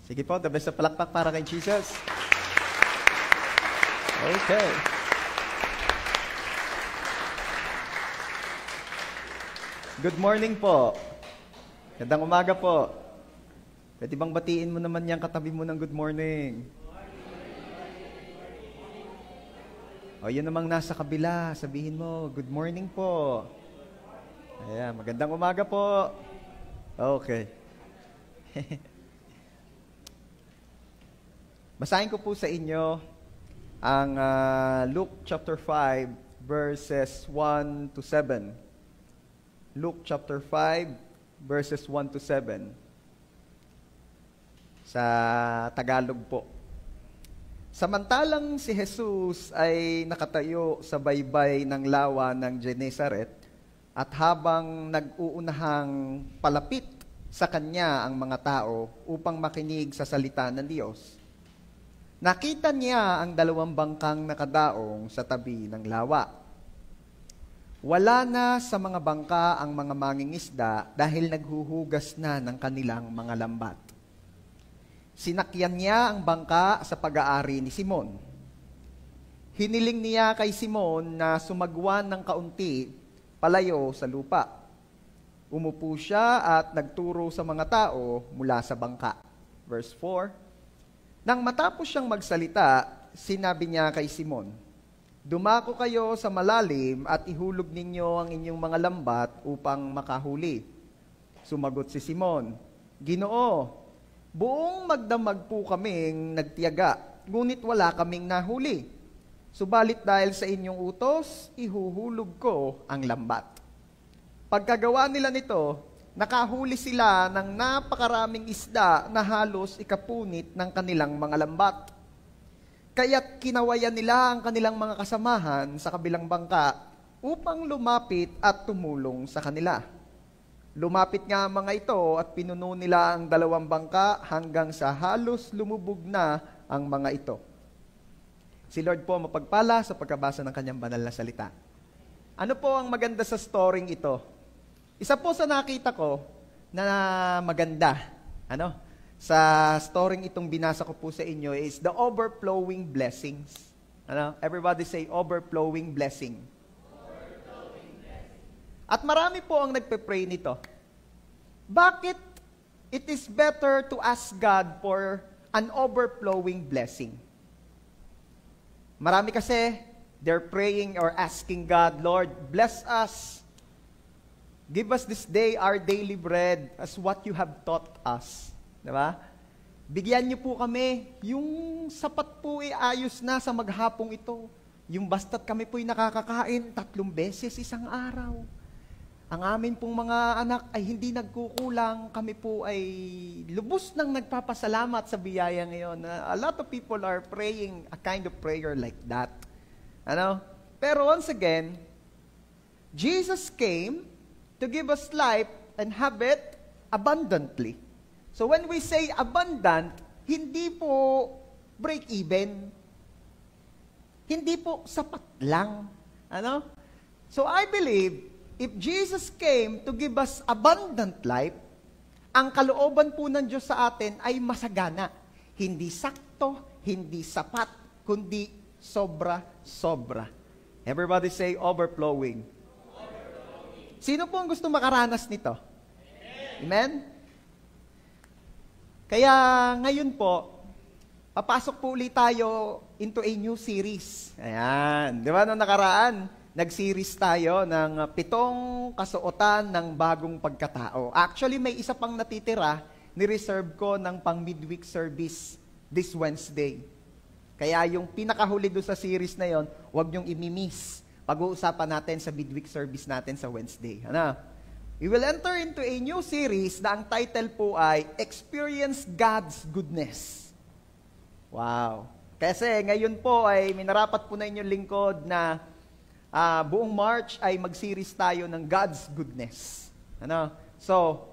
Sige po, the best na palakpak para kay Jesus. Okay. Good morning po. Gandang umaga po. Pwede bang batiin mo naman yung katabi mo ng good morning? O yun namang nasa kabila, sabihin mo, good morning po. Ayan, magandang umaga po. Okay. Basahin ko po sa inyo ang Luke chapter 5 verses 1 to 7. Luke chapter 5 verses 1 to 7. Sa Tagalog po. Samantalang si Jesus ay nakatayo sa baybay ng lawa ng Genesaret at habang nag-uunahang palapit sa kanya ang mga tao upang makinig sa salita ng Diyos, nakita niya ang 2 bangkang nakadaong sa tabi ng lawa. Wala na sa mga bangka ang mga mangingisda dahil naghuhugas na ng kanilang mga lambat. Sinakyan niya ang bangka sa pag-aari ni Simon. Hiniling niya kay Simon na sumagwan ng kaunti palayo sa lupa. Umupo siya at nagturo sa mga tao mula sa bangka. Verse 4. Nang matapos siyang magsalita, sinabi niya kay Simon, "Dumako kayo sa malalim at ihulog ninyo ang inyong mga lambat upang makahuli." Sumagot si Simon, "Ginoo, buong magdamag po kaming nagtiyaga, ngunit wala kaming nahuli. Subalit dahil sa inyong utos, ihuhulog ko ang lambat." Pagkagawa nila nito, nakahuli sila ng napakaraming isda na halos ikapunit ng kanilang mga lambat. Kaya't kinawayan nila ang kanilang mga kasamahan sa kabilang bangka upang lumapit at tumulong sa kanila. Lumapit nga ang mga ito at pinuno nila ang 2 bangka hanggang sa halos lumubog na ang mga ito. Si Lord po mapagpala sa pagkabasa ng kanyang banal na salita. Ano po ang maganda sa storyng ito? Isa po sa nakita ko na maganda, sa storyng itong binasa ko po sa inyo is the overflowing blessings. Everybody say overflowing blessing. Overflowing blessing. At marami po ang nagpe-pray nito. Bakit it is better to ask God for an overflowing blessing? Marami kasi, they're praying or asking God, "Lord, bless us. Give us this day our daily bread as what you have taught us." Diba? Bigyan niyo po kami, yung sapat po ayos na sa maghapong ito. Yung basta't kami po'y nakakakain 3 beses isang araw. Ang amin pong mga anak ay hindi nagkukulang. Kami po ay lubos nang nagpapasalamat sa biyaya ngayon. A lot of people are praying a kind of prayer like that. Pero once again, Jesus came to give us life and have it abundantly. So when we say abundant, hindi po break even. Hindi po sapat lang. So I believe, if Jesus came to give us abundant life, ang kalooban po ng Diyos sa atin ay masagana. Hindi sakto, hindi sapat, kundi sobra-sobra. Everybody say overflowing. Sino po ang gusto makaranas nito? Amen? Kaya ngayon po, papasok po ulit tayo into a new series. Ayan. Di ba nung nakaraan, nag-series tayo ng 7 kasuotan ng bagong pagkatao. Actually, may isa pang natitira, ni-reserve ko ng pang midweek service this Wednesday. Kaya yung pinakahuli doon sa series na yon, huwag niyong imimiss. Pag-uusapan natin sa midweek service natin sa Wednesday. We will enter into a new series na ang title po ay Experience God's Goodness. Wow. Kasi ngayon po ay minarapat po na inyong lingkod na buong March ay mag-series tayo ng God's Goodness. So,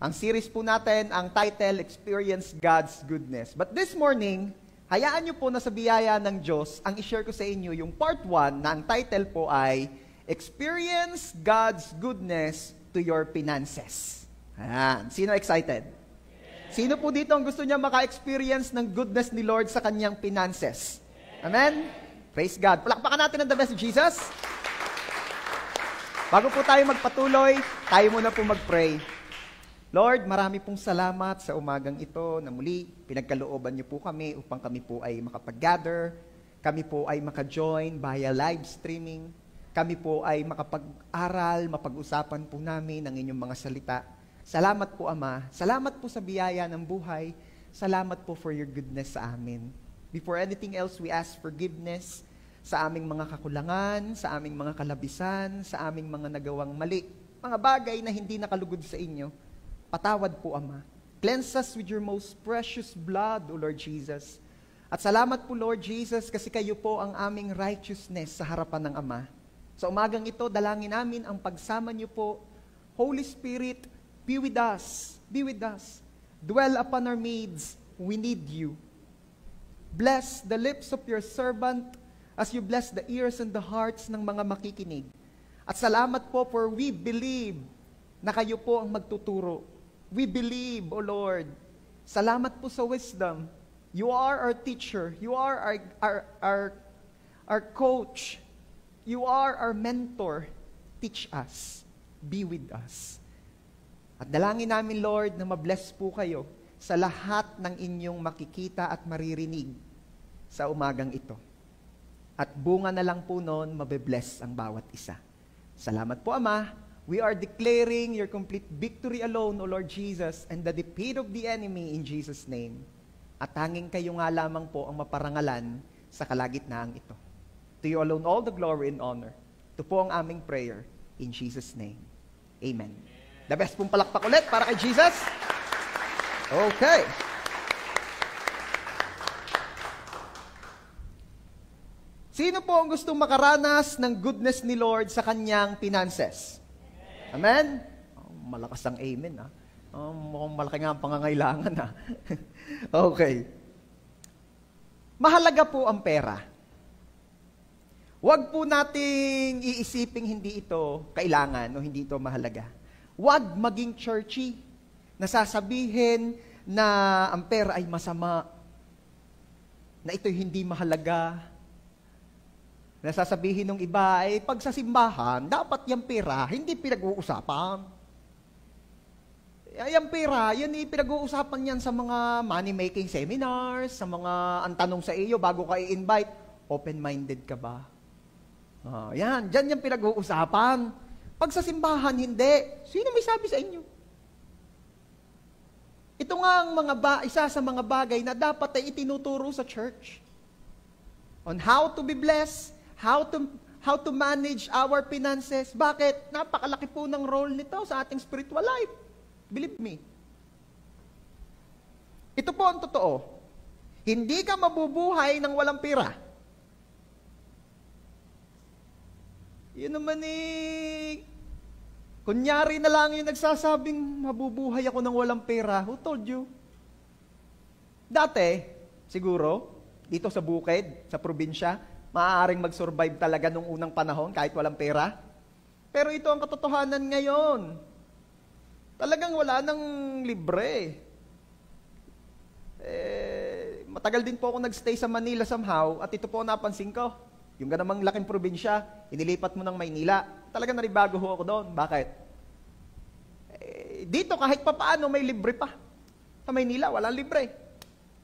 ang series po natin, ang title, Experience God's Goodness. But this morning, hayaan niyo po na sa biyaya ng Diyos, ang i-share ko sa inyo yung part 1 na ang title po ay Experience God's Goodness to Your Finances. Ayan. Sino excited? Sino po dito ang gusto niya maka-experience ng goodness ni Lord sa kanyang finances? Amen? Praise God. Palakpakan natin ang the best Jesus. Bago po tayo magpatuloy, tayo muna po mag-pray. Lord, marami pong salamat sa umagang ito na muli pinagkalooban niyo po kami upang kami po ay makapag-gather, kami po ay maka-join via live streaming, kami po ay makapag-aral, mapag-usapan po namin ang inyong mga salita. Salamat po, Ama. Salamat po sa biyaya ng buhay. Salamat po for your goodness sa amin. Before anything else, we ask forgiveness sa aming mga kakulangan, sa aming mga kalabisan, sa aming mga nagawang mali, mga bagay na hindi nakalugod sa inyo. Patawad po, Ama. Cleanse us with your most precious blood, O Lord Jesus. At salamat po, Lord Jesus, kasi kayo po ang aming righteousness sa harapan ng Ama. Sa umagang ito, dalangin namin ang pagsama niyo po. Holy Spirit, be with us. Be with us. Dwell upon our needs. We need you. Bless the lips of your servant as you bless the ears and the hearts ng mga makikinig. At salamat po for we believe na kayo po ang magtuturo. We believe, O Lord. Salamat po sa wisdom. You are our teacher. You are our coach. You are our mentor. Teach us. Be with us. At dalangin namin, Lord, na mabless po kayo sa lahat ng inyong makikita at maririnig sa umagang ito. At bunga na lang po noon, mabibless ang bawat isa. Salamat po, Ama. We are declaring your complete victory alone, O Lord Jesus, and the defeat of the enemy in Jesus' name. At hanging kayo nga lamang po ang maparangalan sa kalagitnaan ito. To you alone all the glory and honor. Ito po ang aming prayer in Jesus' name. Amen. The best pong palakpak ulit para kay Jesus. Okay. Sino po ang gustong makaranas ng goodness ni Lord sa kanyang finances? Amen? Oh, malakas ang amen, ha? Mukhang malaki nga ang pangangailangan, ha? Okay. Mahalaga po ang pera. Huwag po nating iisiping hindi ito kailangan o hindi ito mahalaga. Huwag maging churchy. Nasasabihin na ang pera ay masama, na ito'y hindi mahalaga. Nasasabihin ng iba ay pag sa simbahan, dapat yung pera hindi pinag-uusapan. Yung pera, yan pinag-uusapan yan sa mga money-making seminars, sa mga ang tanong sa iyo bago ka i-invite, open-minded ka ba? Yan, dyan yung pinag-uusapan. Pag sa simbahan, hindi. Sino may sabi sa inyo? Ito nga ang isa sa mga bagay na dapat ay itinuturo sa church. On how to be blessed, how to manage our finances. Bakit? Napakalaki po ng role nito sa ating spiritual life. Believe me. Ito po ang totoo. Hindi ka mabubuhay ng walang pera. Yun naman kunyari na lang yung nagsasabing mabubuhay ako ng walang pera. Who told you? Dati, siguro, dito sa bukid, sa probinsya, maaaring mag-survive talaga nung unang panahon kahit walang pera. Pero ito ang katotohanan ngayon. Talagang wala nang libre. Matagal din po ako nagstay sa Manila somehow at ito po napansin ko. Yung ganamang laking probinsya, inilipat mo ng Maynila. Talagang naribago ho ako doon. Bakit? Dito kahit papaano may libre pa. Sa Maynila, walang libre.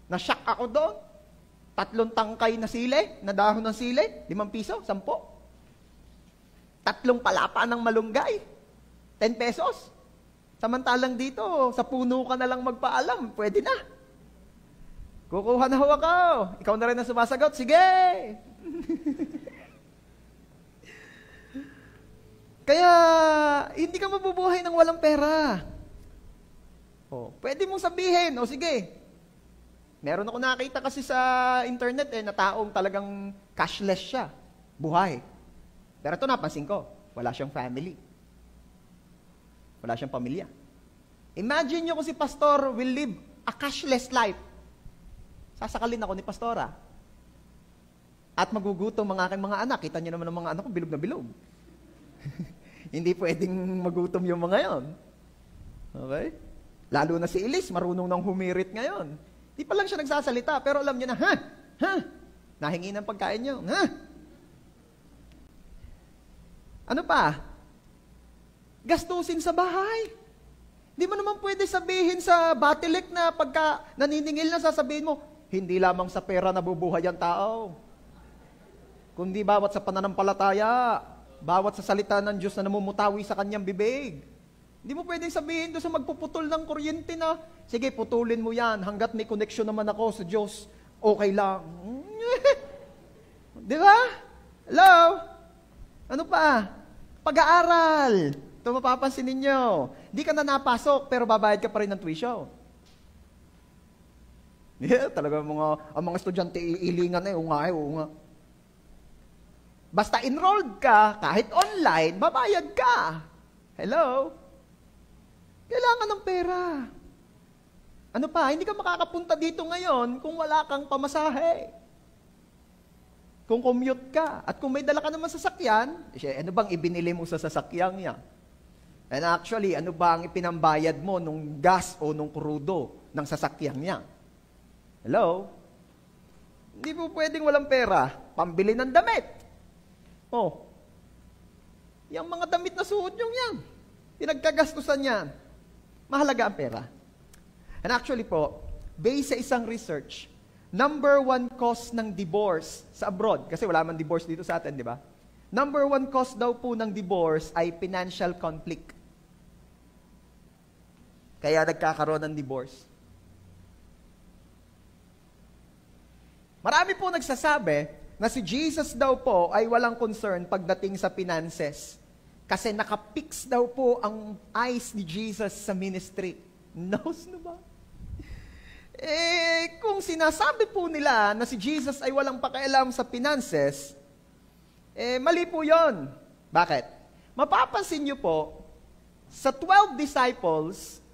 Na-shock ako doon. 3 tangkay na sili, na dahon ng sili, 5 piso, 10. 3 palapa ng malunggay, 10 pesos. Samantalang dito, sa puno ka na lang magpaalam, pwede na. Kukuha na ho ako. Ikaw na rin ang sumasagot, sige! Kaya, hindi ka mabubuhay ng walang pera. Pwede mong sabihin, sige, meron ako nakita kasi sa internet na taong talagang cashless siya. Buhay. Pero ito napansin ko, wala siyang family. Wala siyang pamilya. Imagine nyo kung si pastor will live a cashless life. Sasakalin ako ni pastora. At magugutom ang aking mga anak. Kita nyo naman ang mga anak ko, bilog na bilog. Hindi pwedeng magutom yung mga yon. Okay? Lalo na si Elise, marunong nang humirit ngayon. Di pa lang siya nagsasalita, pero alam niya na, nahingi ng pagkain niyo, Ano pa? Gastusin sa bahay. Di mo naman pwede sabihin sa Batilik na pagka naniningil na sasabihin mo, hindi lamang sa pera nabubuhay ang tao, kundi bawat sa pananampalataya, bawat sa salita ng Diyos na namumutawi sa kanyang bibig. Hindi mo pwedeng sabihin doon sa magpuputol ng kuryente na, sige, putulin mo yan, hanggat may connection naman ako sa Diyos, okay lang. Di ba? Hello? Ano pa? Pag-aaral. Ito mapapansin ninyo. Di ka na napasok, pero babayad ka pa rin ng tuition. Yeah, talaga ang mga estudyante iilingan oo nga. Basta enrolled ka, kahit online, babayad ka. Hello? Kailangan ng pera. Ano pa, hindi ka makakapunta dito ngayon kung wala kang pamasahe. Kung commute ka, at kung may dala ka naman sasakyan, ano bang ibinili mo sa sasakyan niya? And actually, ano ba ang ipinambayad mo nung gas o nung krudo ng sasakyan niya? Hello? Hindi po pwedeng walang pera. Pambili ng damit. Yung mga damit na suot nyo yan. Pinagkagastusan yan. Mahalaga ang pera. And actually po, based sa isang research, number 1 cause ng divorce sa abroad, kasi wala man divorce dito sa atin, di ba? Number 1 cause daw po ng divorce ay financial conflict. Kaya nagkakaroon ng divorce. Marami po nagsasabi na si Jesus daw po ay walang concern pagdating sa finances. Kasi nakapix daw po ang eyes ni Jesus sa ministry. Knows na ba? Kung sinasabi po nila na si Jesus ay walang pakialam sa finances, mali po yon. Bakit? Mapapansin niyo po, sa 12 disciples,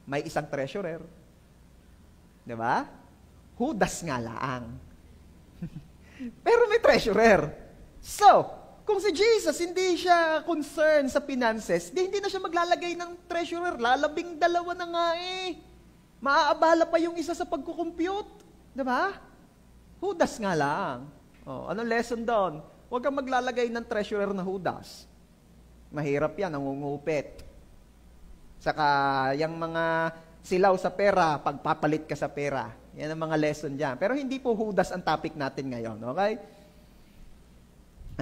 may isang treasurer. Di ba? Judas nga laang. Pero may treasurer. So, kung si Jesus hindi siya concerned sa finances, hindi na siya maglalagay ng treasurer. Lalabing dalawa na nga Maaabala pa yung isa sa pagkukompute. Diba? Judas nga lang. Anong lesson doon? Huwag kang maglalagay ng treasurer na Judas. Mahirap yan, nangungupit. Saka, yung mga silaw sa pera, pagpapalit ka sa pera. Yan ang mga lesson dyan. Pero hindi po Judas ang topic natin ngayon. Okay?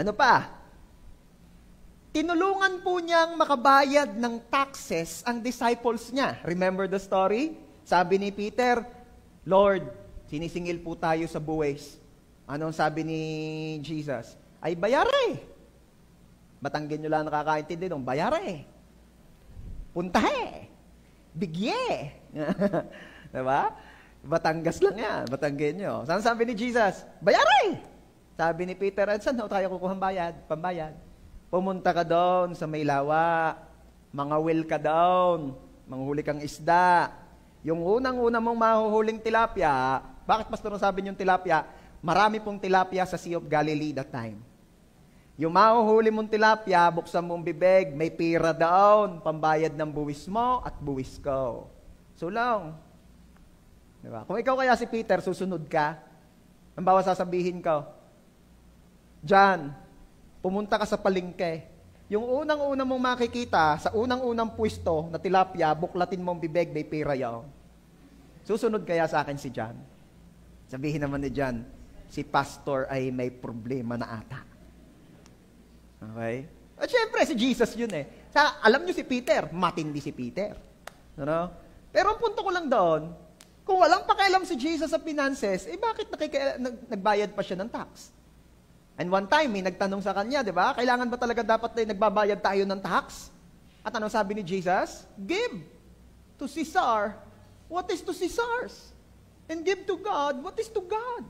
Ano pa? Tinulungan po niyang makabayad ng taxes ang disciples niya. Remember the story? Sabi ni Peter, Lord, sinisingil po tayo sa buwis. Anong sabi ni Jesus? Ay, bayare. Batanggin nyo lang nakakaintindi nung bayare. Puntahe. Bigye. Diba? Batangas lang yan. Batanggin nyo. Saan sabi ni Jesus? Bayare. Sabi ni Peter, saan tayo kukuhang bayad? Pambayad. Pumunta ka doon sa may lawa. Mangawil ka doon. Manghuli kang isda. Yung unang-una mong mahuhuling tilapia, bakit pastor sabi niyong tilapia? Marami pong tilapia sa Sea of Galilee that time. Yung mahuhuli mong tilapia, buksan mong bibig, may pira doon, pambayad ng buwis mo at buwis ko. Sulong. Diba? Kung ikaw kaya si Peter, susunod ka, ang bawa sasabihin ko, John, pumunta ka sa palengke. Yung unang-una mong makikita, sa unang-unang pwesto na tilapia, buklatin mong bibig, may pira yaw. Susunod kaya sa akin si John? Sabihin naman ni John, si pastor ay may problema na ata. Okay? At syempre, si Jesus yun alam nyo si Peter, matindi si Peter. Ano? Pero ang punto ko lang doon, kung walang pakialam si Jesus sa finances, bakit nagbayad pa siya ng tax? And one time, may nagtanong sa kanya, di ba? Kailangan ba talaga dapat nagbabayad tayo ng tax? At ano sabi ni Jesus? Give to Caesar what is to Caesar's. And give to God what is to God.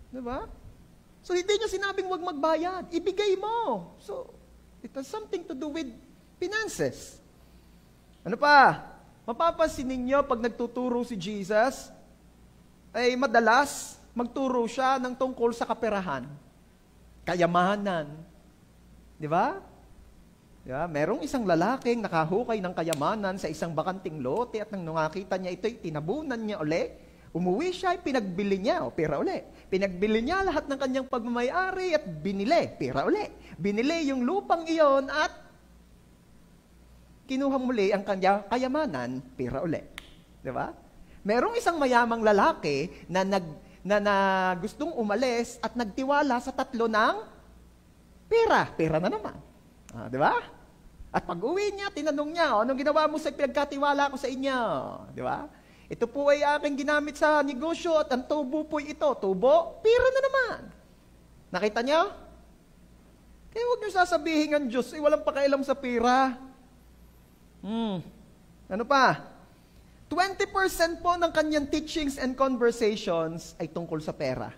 Di ba? So, hindi niya sinabing huwag magbayad. Ibigay mo. So, it has something to do with finances. Ano pa? Mapapansin ninyo, pag nagtuturo si Jesus, ay madalas magturo siya ng tungkol sa kaperahan. Kayamanan. Di ba? Yeah, merong isang lalaking nakahukay ng kayamanan sa isang bakanting lote at nang nakita niya ito'y tinabunan niya uli. Umuwi siya, pinagbili niya, pera uli. Pinagbili niya lahat ng kanyang pagmamayari at binili, pera uli. Binili yung lupang iyon at kinuha muli ang kanyang kayamanan, pera uli. Diba? Merong isang mayamang lalaki na gustong umalis at nagtiwala sa tatlo ng pera. Pera na naman. Diba? At pag-uwi niya, tinanong niya, anong ginawa mo sa pinagkatiwala ko sa inyo? Di ba? Ito po ay aking ginamit sa negosyo at ang tubo po ito. Tubo? Pera na naman. Nakita niyo? Kaya huwag niyo sasabihin ang Diyos, walang pakialam sa pera. Ano pa? 20% po ng kanyang teachings and conversations ay tungkol sa pera.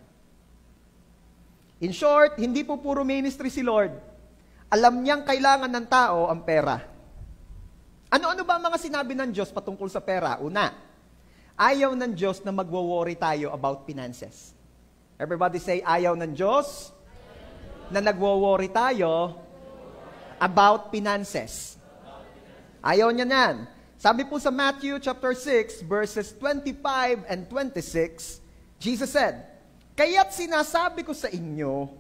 In short, hindi po puro ministry si Lord. Alam niyang kailangan ng tao ang pera. Ano-ano ba ang mga sinabi ng Diyos patungkol sa pera? Una, ayaw ng Diyos na magwo-worry tayo about finances. Everybody say, ayaw ng Diyos na nagwo-worry tayo about finances. Ayaw niya nan. Sabi po sa Matthew chapter 6, verses 25 and 26, Jesus said, "Kaya't sinasabi ko sa inyo,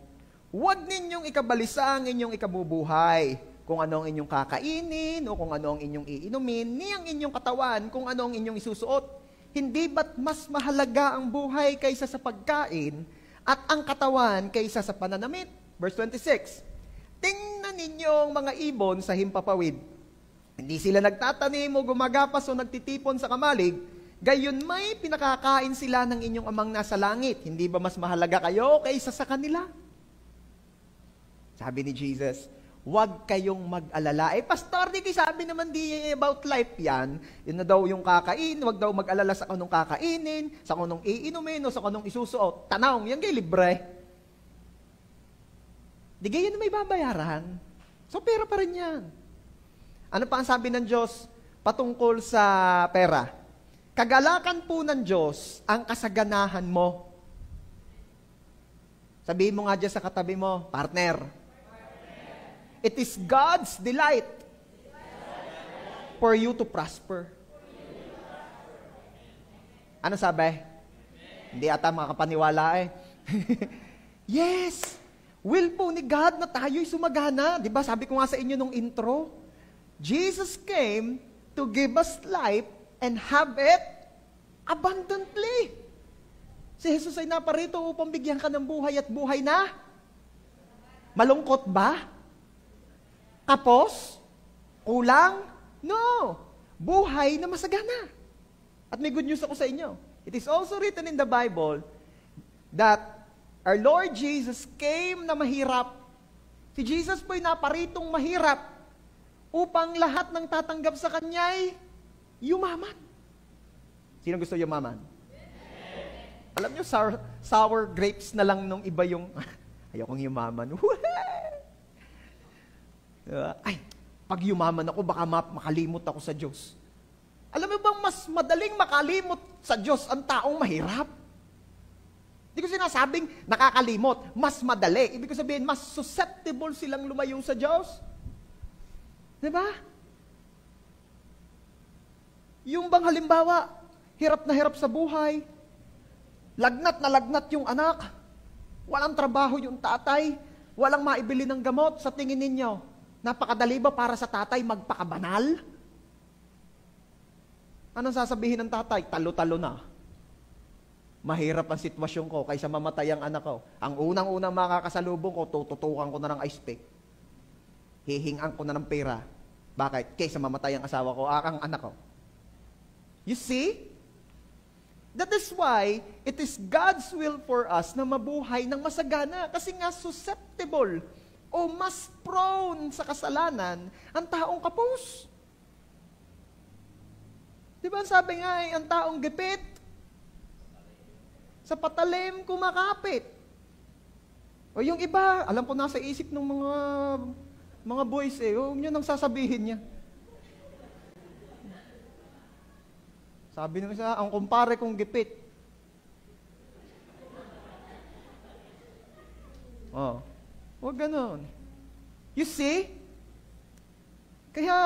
huwag ninyong ikabalisa ang inyong ikabubuhay, kung ano ang inyong kakainin o kung ano ang inyong iinumin, ni ang inyong katawan kung ano ang inyong isusuot. Hindi ba't mas mahalaga ang buhay kaysa sa pagkain at ang katawan kaysa sa pananamit?" Verse 26, "Tingnan ninyong mga ibon sa himpapawid. Hindi sila nagtatanim o gumagapas o nagtitipon sa kamalig, gayon may pinakakain sila ng inyong amang nasa langit. Hindi ba mas mahalaga kayo kaysa sa kanila?" Sabi ni Jesus, huwag kayong mag-alala. Pastor, di sabi naman di about life yan. Yun na daw yung kakain, huwag daw mag-alala sa kanong kakainin, sa kanong iinumin, o sa kanong isusuot. Tanong, yan kay libre. Di ganyan na may babayaran. So, pera pa rin yan. Ano pa ang sabi ng Diyos patungkol sa pera? Kagalakan po ng Diyos ang kasaganahan mo. Sabihin mo nga dyan sa katabi mo, partner, it is God's delight for you to prosper. Ano sabi? Hindi ata makakapaniwala Yes! Will po ni God na tayo'y sumagana. Diba sabi ko nga sa inyo nung intro, Jesus came to give us life and have it abundantly. Si Jesus ay naparito upang bigyan ka ng buhay at buhay na malungkot ba? Kapos? Kulang? No. Buhay na masagana. At may good news ako sa inyo. It is also written in the Bible that our Lord Jesus came na mahirap. Si Jesus po'y naparitong mahirap upang lahat ng tatanggap sa Kanya'y yumaman. Sino gusto yumaman? Alam nyo, sour grapes na lang nung iba yung, ayokong yumaman. Ay, pag yumaman ako, baka makalimot ako sa Diyos. Alam mo bang mas madaling makalimot sa Diyos ang taong mahirap? Hindi ko sinasabing nakakalimot, mas madali. Ibig ko sabihin, mas susceptible silang lumayo sa Diyos. Diba? Yung bang halimbawa, hirap na hirap sa buhay, lagnat na lagnat yung anak, walang trabaho yung tatay, walang maibili ng gamot, sa tingin ninyo, napakadali ba para sa tatay magpakabanal? Anong sasabihin ng tatay? Talo-talo na. Mahirap ang sitwasyon ko kaysa mamatay ang anak ko. Ang unang-unang makakasalubong ko, tututukan ko na ng ice pick. Hihingan ko na ng pera. Bakit? Kaysa mamatay ang asawa ko, ang anak ko. You see? That is why it is God's will for us na mabuhay ng masagana kasi nga susceptible o mas prone sa kasalanan ang taong kapos. Di ba sabi nga ang taong gipit sa patalim kumakapit. O yung iba, alam ko nasa isip ng mga boys huwag nyo nang sasabihin niya. Sabi ng isa, ang kumpare kong gipit. Huwag ganon. You see? Kaya,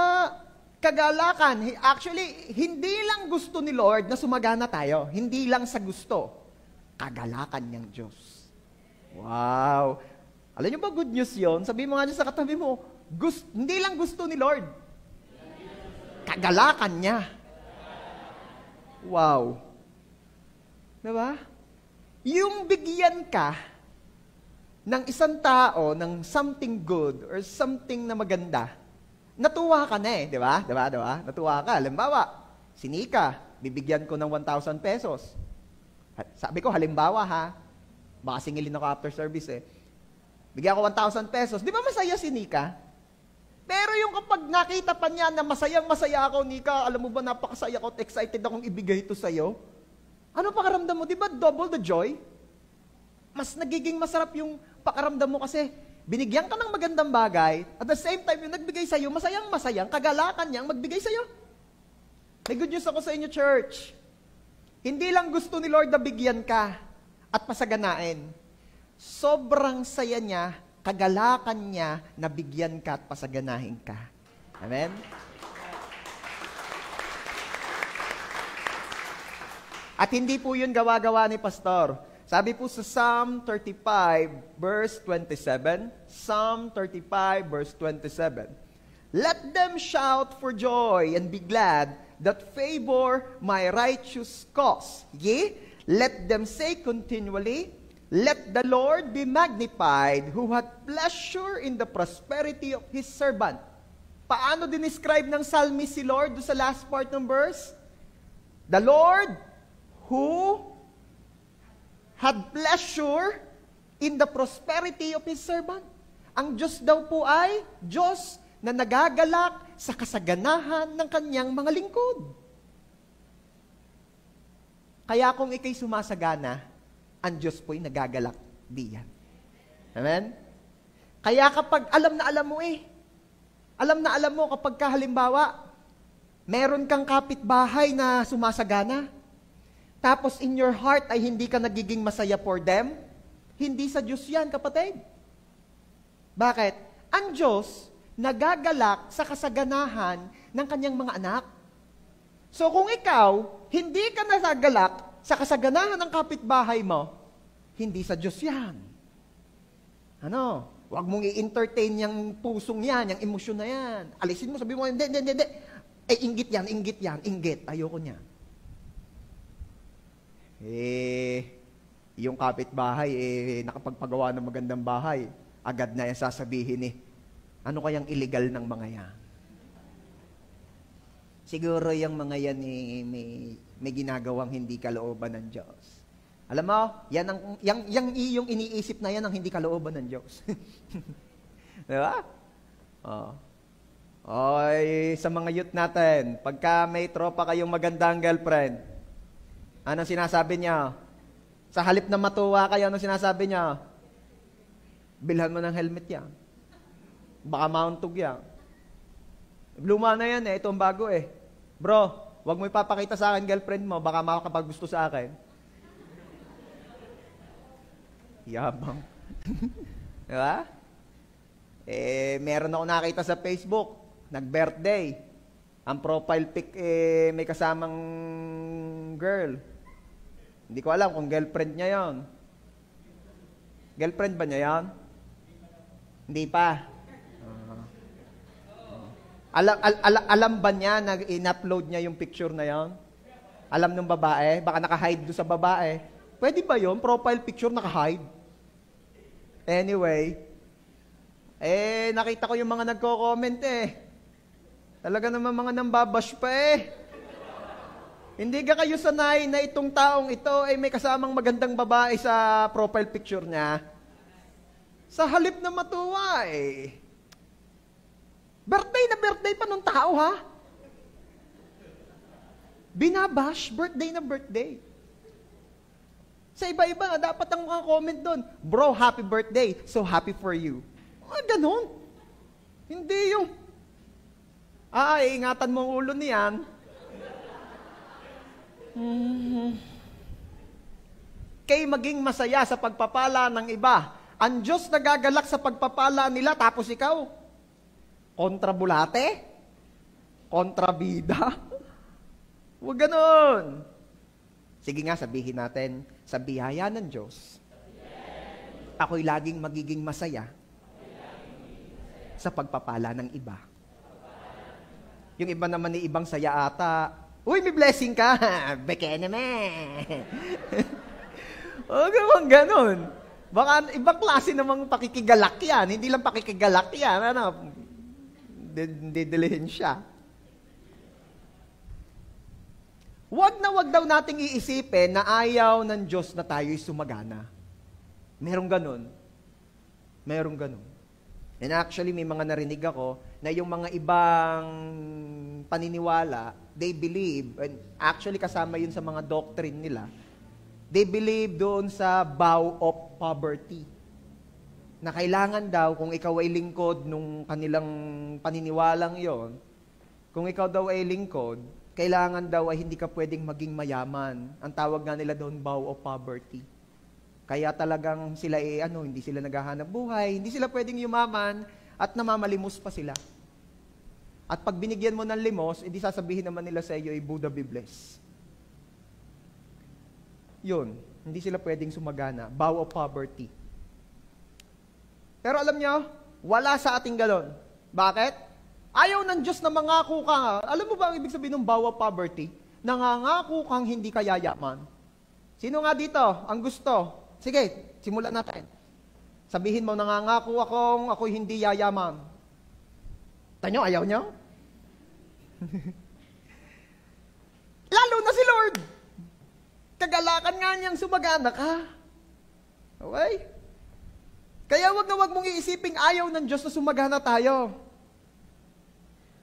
kagalakan, actually, hindi lang gusto ni Lord na sumagana tayo. Hindi lang sa gusto. Kagalakan niyang Diyos. Wow! Alam niyo ba good news yon? Sabi mo nga niya sa katabi mo, hindi lang gusto ni Lord. Kagalakan niya. Wow! Diba? Yung bigyan ka ng isang tao ng something good or something na maganda, natuwa ka na eh, di ba? Di ba? Di ba? Natuwa ka. Halimbawa, si Nika, bibigyan ko ng 1,000 pesos. Sabi ko, halimbawa ha, baka singilin ako after service eh. Bigyan ko 1,000 pesos. Di ba masaya si Nika? Pero yung kapag nakita pa niya na masayang-masaya ako, Nika, alam mo ba, napakasaya ko at excited akong ibigay ito sa'yo? Ano pakaramdam mo? Di ba double the joy? Mas nagiging masarap yung pakaramdam mo kasi binigyan ka ng magandang bagay, at the same time, yung nagbigay sa'yo, masayang-masayang, kagalakan niyang magbigay sa'yo. May good news ako sa inyo, church. Hindi lang gusto ni Lord na bigyan ka at pasaganain. Sobrang saya niya, kagalakan niya na bigyan ka at pasaganahin ka. Amen? At hindi po yun gawa-gawa ni Pastor. Sabi po sa Psalm 35, verse 27, Psalm 35, verse 27, "Let them shout for joy and be glad that favor my righteous cause. Yea, let them say continually, let the Lord be magnified, who hath pleasure in the prosperity of His servant." Paano dinescribe ng psalmist si Lord sa last part ng verse? The Lord who had pleasure in the prosperity of His servant. Ang Diyos daw po ay Diyos na nagagalak sa kasaganahan ng kanyang mga lingkod. Kaya kung ikay sumasagana, ang Diyos po'y nagagalak diyan. Amen? Kaya kapag alam na alam mo kapag halimbawa, meron kang kapitbahay na sumasagana, tapos in your heart ay hindi ka nagiging masaya for them, hindi sa Diyos yan, kapatid. Bakit? Ang Diyos nagagalak sa kasaganahan ng kanyang mga anak. So kung ikaw, hindi ka nagagalak sa kasaganahan ng kapitbahay mo, hindi sa Diyos yan. Ano? Huwag mong i-entertain yung pusong yan, yung emosyon na yan. Alisin mo, sabi mo, hindi. Inggit yan. Ayoko niya. Yung kapitbahay, nakapagpagawa ng magandang bahay, agad na yan sasabihin ano kayang illegal ng mga yan? Siguro yung mga yan may ginagawang hindi kalooban ng Diyos. Alam mo, yung iyong iniisip na yan ang hindi kalooban ng Diyos. Diba? Sa mga youth natin, pagka may tropa kayong magandang girlfriend, anong sinasabi niya? Sa halip na matuwa kayo, anong sinasabi niya? Bilhan mo ng helmet yan. Baka mauntog yan. Luma na yan ito ang bago Bro, wag mo ipapakita sa akin girlfriend mo, baka makakapaggusto sa akin. Yabang. Diba? Meron ako nakita sa Facebook, nag-birthday. Ang profile pic, may kasamang girl. Hindi ko alam kung girlfriend niya yon. Girlfriend ba niya yon? Hindi pa. Alam ba niya na in-upload niya yung picture na yon? Alam ng babae? Baka naka-hide doon sa babae. Pwede ba yon? Profile picture naka-hide? Anyway, nakita ko yung mga nagko-comment Talaga naman mga nambabash pa Hindi ka kayo sanay na itong taong ito ay may kasamang magandang babae sa profile picture niya. Sa halip na matuwa Birthday na birthday pa nung tao ha? Binabash, birthday na birthday. Sa iba-iba, dapat ang mga comment doon, bro, happy birthday, so happy for you. Ganon. Hindi yung, ingatan mo ang ulo niyan. Kay maging masaya sa pagpapala ng iba. Ang Diyos nagagalak sa pagpapala nila, tapos ikaw, kontrabulate? kontrabida. Huwag ganon. Sige nga, sabihin natin, sa biyaya ng Diyos, ako'y laging magiging masaya sa pagpapala ng iba. Yung iba naman ni ibang saya ata, uy, may blessing ka! Beke naman! Huwag naman ganon. Baka ibang klase namang pakikigalak yan. Hindi lang pakikigalak yan. Didilihin siya. Wag daw nating iisipin na ayaw ng Diyos na tayo'y sumagana. Merong ganun. And actually, may mga narinig ako na yung mga ibang paniniwala, they believe, and actually kasama yun sa mga doctrine nila, they believe doon sa vow of poverty. Na kailangan daw, kung ikaw ay lingkod nung kanilang paniniwalang yon, kung ikaw daw ay lingkod, kailangan daw ay hindi ka pwedeng maging mayaman. Ang tawag nga nila doon, vow of poverty. Kaya talagang sila hindi sila naghahanap buhay, hindi sila pwedeng yumaman, at namamalimos pa sila. At pag binigyan mo ng limos, hindi sasabihin naman nila sa iyo, Buddha be blessed. Yun, hindi sila pwedeng sumagana. Vow of poverty. Pero alam nyo, wala sa ating galon. Bakit? Ayaw ng Diyos na mangako ka. Alam mo ba ang ibig sabihin ng vow of poverty? Nangangako kang hindi ka yayaman. Sino nga dito ang gusto? Sige, simulan natin. Sabihin mo, nangangako ako'y hindi yayaman. Tanyo, ayaw nyo? Lalo na si Lord. Kagalakan nga niyang sumagana ka. Okay? Kaya wag mong iisiping ayaw ng Diyos na sumagana tayo.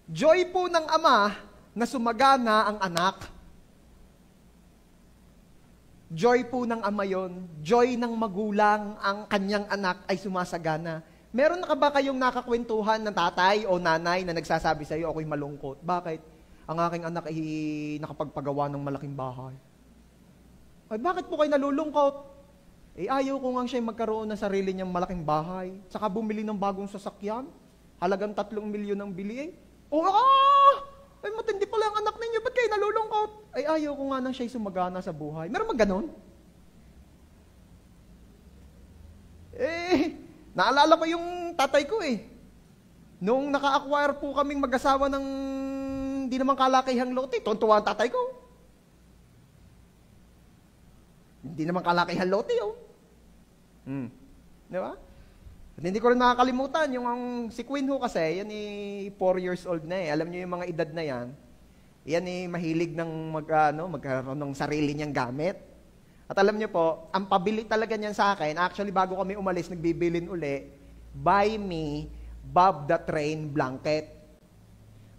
Joy po ng Ama na sumagana ang anak. Joy po ng Ama yon. Joy ng magulang ang kanyang anak ay sumasagana. Meron na ka ba kayong nakakwentuhan ng tatay o nanay na nagsasabi sa iyo, ako'y malungkot? Bakit? Ang aking anak ay nakapagpagawa ng malaking bahay. Ay, bakit po kayo nalulungkot? Ayaw ko nga siya magkaroon ng sarili niyang malaking bahay. Saka bumili ng bagong sasakyan. Halagang 3 milyon ang bili Ay, matindi pala ang anak ninyo. Ba't kayo nalulungkot? Ay, ayaw ko nga nang siya'y sumagana sa buhay. Meron ba ganon? Naalala ko yung tatay ko Nung naka-acquire po kaming mag-asawa ng hindi naman kalakihang lote, tuntua ang tatay ko. Hindi naman kalakihang lote, Di ba? At hindi ko rin nakakalimutan, si Queen ho kasi, yan 4 years old na Alam niyo yung mga edad na yan, mahilig ng magkaroon ng sarili niyang gamit. At alam niyo po, ang pabili talaga niyan sa akin, actually bago kami umalis, nagbibilin uli, buy me Bob the Train blanket.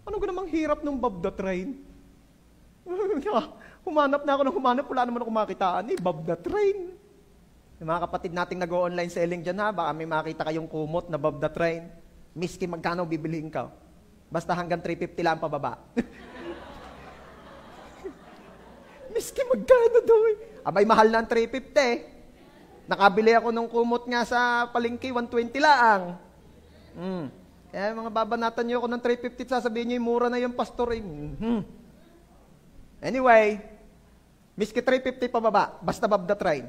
Ano ko namang hirap ng Bob the Train? Humanap na ako ng humanap, wala naman ako makitaan Bob the Train. Yung mga kapatid nating nag-o-online selling dyan baka may makita kayong kumot na Bob the Train. Miski magkano bibilihin ka. Basta hanggang 350 lang pababa. Miski magkano daw Abay, mahal na ang 350 Nakabili ako ng kumot nga sa palengke, 120 lang. Kaya mga babanatan niyo ako ng 350 sasabihin niyo, mura na yung pastor. Anyway, miski 350 pababa, basta Bob the Train.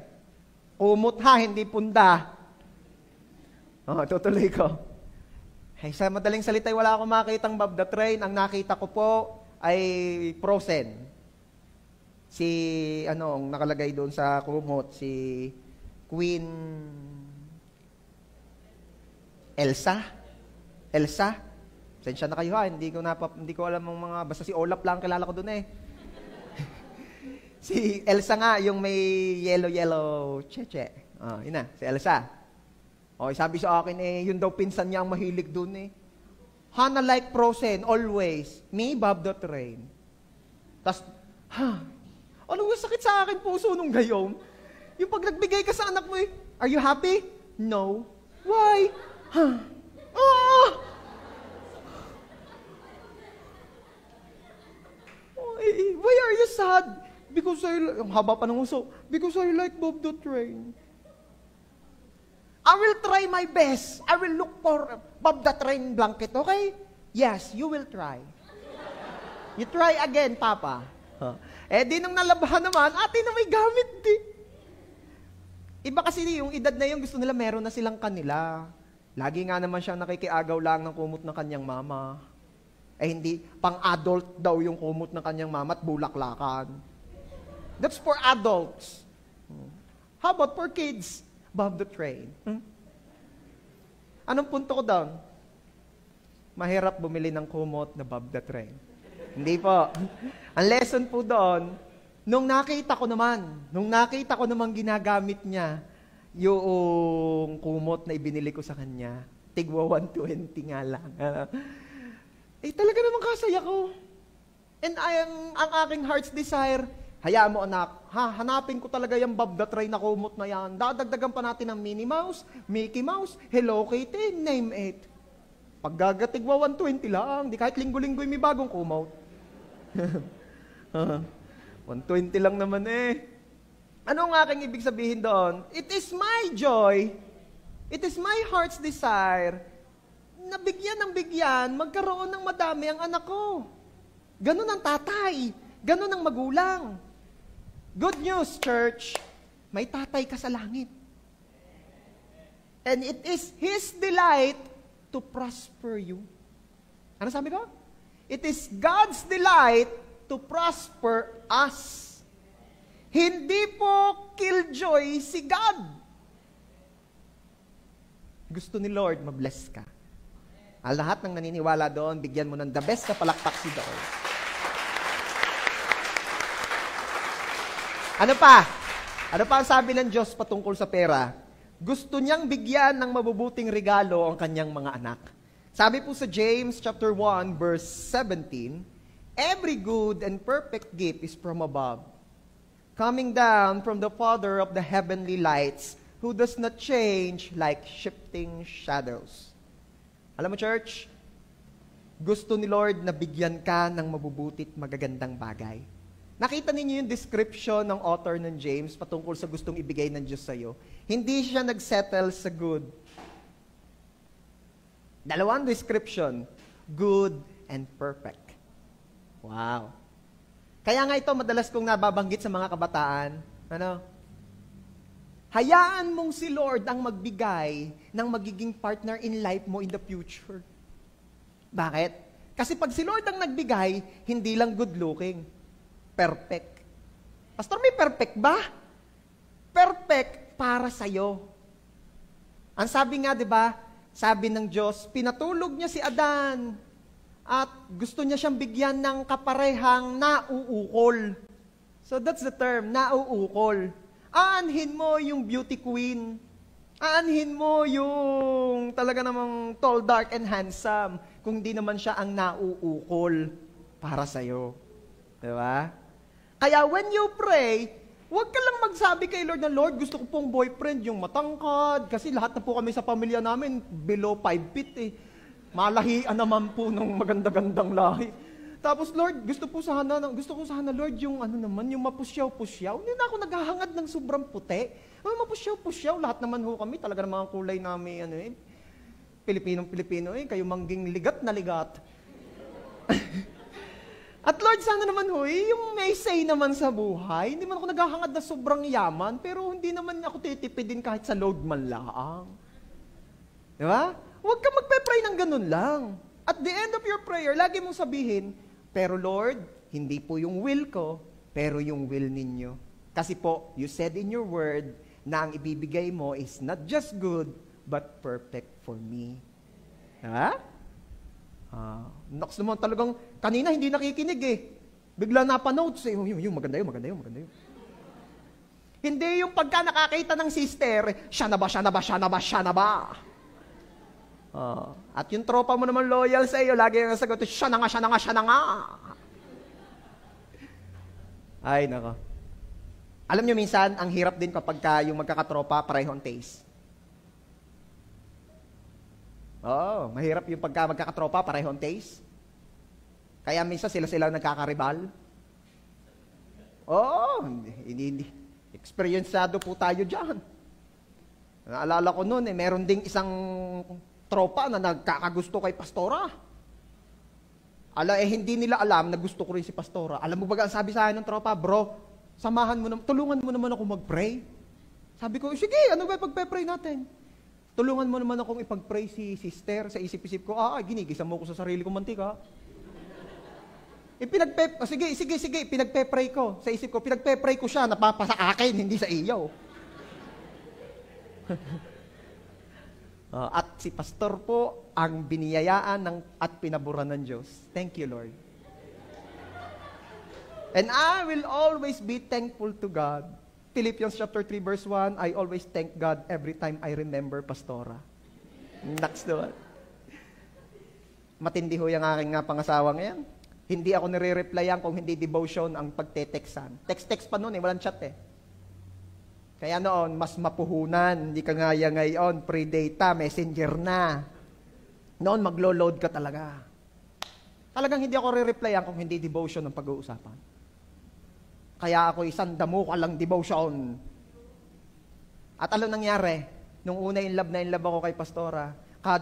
Kumot hindi punda. Tutuloy ko. Sa madaling salita, wala akong makitang Bob the Train. Ang nakita ko po ay Frozen. Ang nakalagay doon sa kumot, si Queen Elsa. Sensya na kayo hindi ko alam ang mga, basta si Olaf lang kilala ko doon Si Elsa nga, yung may yellow cheche. Yun na, si Elsa. Sabi sa akin yun daw pinsan niya ang mahilig doon Hana like Frozen, always. Me, Bob the Train. Tas, ano yung sakit sa akin puso nung gayon? Yung pag nagbigay ka sa anak mo are you happy? No. Why? Why are you sad? Because ang haba pa ng uso. Because I like Bob the Train. I will try my best. I will look for Bob the Train blanket, okay? Yes, you will try. You try again, Papa. Di nung nalabahan naman, ate na may gamit din. Iba kasi yung edad na yun, gusto nila meron na silang kanila. Lagi nga naman siya nakikiagaw lang ng kumot ng kanyang mama. Hindi, pang-adult daw yung kumot ng kanyang mama at bulaklakan. That's for adults. How about for kids? Bob the train. Anong punto ko doon? Mahirap bumili ng kumot na Bob the train. Hindi po. Ang lesson po doon, nung nakita ko naman ginagamit niya yung kumot na ibinili ko sa kanya, tigwa 120 nga lang. Talaga naman kasaya ko. And ang aking heart's desire, hayaan mo anak, hanapin ko talaga yung Bob the Train na kumot na yan. Dadagdagan pa natin ng Minnie Mouse, Mickey Mouse, Hello Kitty, name it. Paggagatigwa 120 lang, di kahit linggo-linggo may bagong kumot. 120 lang naman eh. Ano ang aking ibig sabihin doon? It is my joy, it is my heart's desire na bigyan ng bigyan, magkaroon ng madami ang anak ko. Ganun ang tatay, ganun ang magulang. Good news, church, may tatay ka sa langit. And it is His delight to prosper you. Ano sabi ko? It is God's delight to prosper us. Hindi po killjoy si God. Gusto ni Lord mabless ka. Ang lahat ng naniniwala doon, bigyan mo ng the best na palakpak si Lord. Ano pa? Ano pa ang sabi ng Diyos patungkol sa pera? Gusto niyang bigyan ng mabubuting regalo ang kanyang mga anak. Sabi po sa James chapter 1 verse 17, every good and perfect gift is from above, coming down from the Father of the heavenly lights, who does not change like shifting shadows. Alam mo, church, gusto ni Lord na bigyan ka ng mabubutit magagandang bagay. Nakita ninyo yung description ng author ng James patungkol sa gustong ibigay ng Diyos sa'yo. Hindi siya nagsettle sa good. Dalawang description, good and perfect. Wow. Kaya nga ito, madalas kong nababanggit sa mga kabataan, hayaan mong si Lord ang magbigay ng magiging partner in life mo in the future. Bakit? Kasi pag si Lord ang nagbigay, hindi lang good looking, perfect. Pastor, may perfect ba? Perfect para sa'yo. Ang sabi nga, di ba, sabi ng Diyos, pinatulog niya si Adan at gusto niya siyang bigyan ng kaparehang nauukol. So that's the term, nauukol. Aanhin mo yung beauty queen. Aanhin mo yung talaga namang tall, dark, and handsome. Kung di naman siya ang nauukol para sa'yo. Diba? Kaya when you pray, huwag ka lang magsabi kay Lord na, Lord, gusto ko pong boyfriend, yung matangkad. Kasi lahat na po kami sa pamilya namin, below 5 feet eh. Malahian naman po ng maganda-gandang lahi. Tapos, Lord, gusto ko sana, Lord, yung yung mapusyaw-pusyaw. Hindi na ako naghahangad ng sobrang puti. Mapusyaw-pusyaw, lahat naman ho kami, talaga ng mga kulay namin, Pilipinong-Pilipino, kayo mangging ligat na ligat. At Lord, sana naman yung may say naman sa buhay, hindi man ako naghahangad na sobrang yaman, pero hindi naman ako titipidin kahit sa load man lang. Di ba? Huwag ka magpe-pray ng ganun lang. At the end of your prayer, lagi mong sabihin, pero Lord, hindi po yung will ko, pero yung will ninyo. Kasi po, you said in your word na ang ibibigay mo is not just good, but perfect for me. Ha? Nox naman talagang, kanina hindi nakikinig eh. Bigla napanotes eh. Yung maganda yun. Hindi yung pagka nakakita ng sister, siya na ba? At yung tropa mo naman loyal sa iyo, lagi yung sagot, siya na nga. Ay, nako. Alam nyo minsan, ang hirap din kapag yung magkakatropa, pareho ang taste. Mahirap yung pagka magkakatropa, pareho ang taste. Kaya minsan sila nagkakaribal. Hindi. Experiencado po tayo dyan. Naalala ko noon, meron ding isang tropa na nagkakagusto kay pastora. Hindi nila alam na gusto ko rin si Pastora. Alam mo ba, ang sabi sa akin ng tropa, bro, tulungan mo naman ako mag-pray. Sabi ko, sige, ano ba pagpe-pray natin? Tulungan mo naman akong ipag-pray si sister. Sa isip-isip ko, ginigisa mo ko sa sarili kong mantika. Sige, pinagpe-pray ko. Sa isip ko, pinagpe-pray ko siya, napapasa akin, hindi sa iyo. At si Pastor po ang biniyayaan at pinaburan ng Diyos. Thank you, Lord. And I will always be thankful to God. Philippians chapter 3 verse 1, I always thank God every time I remember Pastora. Next naman. Matindi ho yung aking pangasawa ngayon. Hindi ako nire-replyan kung hindi devotion ang pagte-textan. Text pa noon walang chat Kaya noon, mas mapuhunan. Hindi ka ngaya ngayon, pre-data, messenger na. Noon, maglo-load ka talaga. Talagang hindi ako re-replyan kung hindi devotion ang pag-uusapan. Kaya ako isang damo ka lang devotion. At ano nangyari? Nung una in love ako kay Pastora,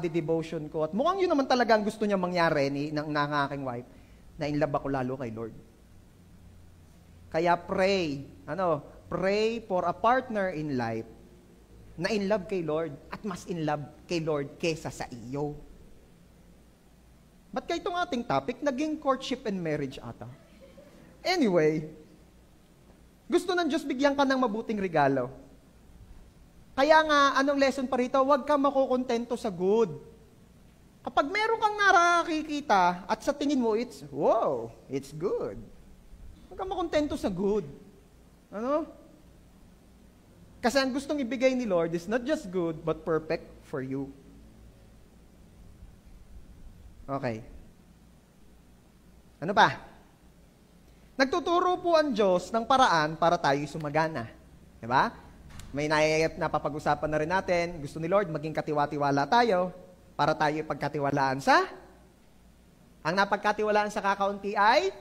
devotion ko. At mukhang yun naman talaga ang gusto niya mangyari ng aking wife, na in love ako lalo kay Lord. Kaya pray for a partner in life na in love kay Lord at mas in love kay Lord kesa sa iyo. Ba't kaya itong ating topic, naging courtship and marriage ata? Anyway, gusto ng Diyos bigyan ka ng mabuting regalo. Kaya nga, anong lesson pa rito? Huwag ka makukontento sa good. Kapag meron kang nakikita at sa tingin mo, it's good. Huwag ka makontento sa good. Kasi ang gustong ibigay ni Lord is not just good, but perfect for you. Okay. Ano pa? Nagtuturo po ang Diyos ng paraan para tayo sumagana. Diba? May napapag-usapan na rin natin. Gusto ni Lord maging katiwa-tiwala tayo para tayo pagkatiwalaan sa ang napagkatiwalaan sa kakaunti ay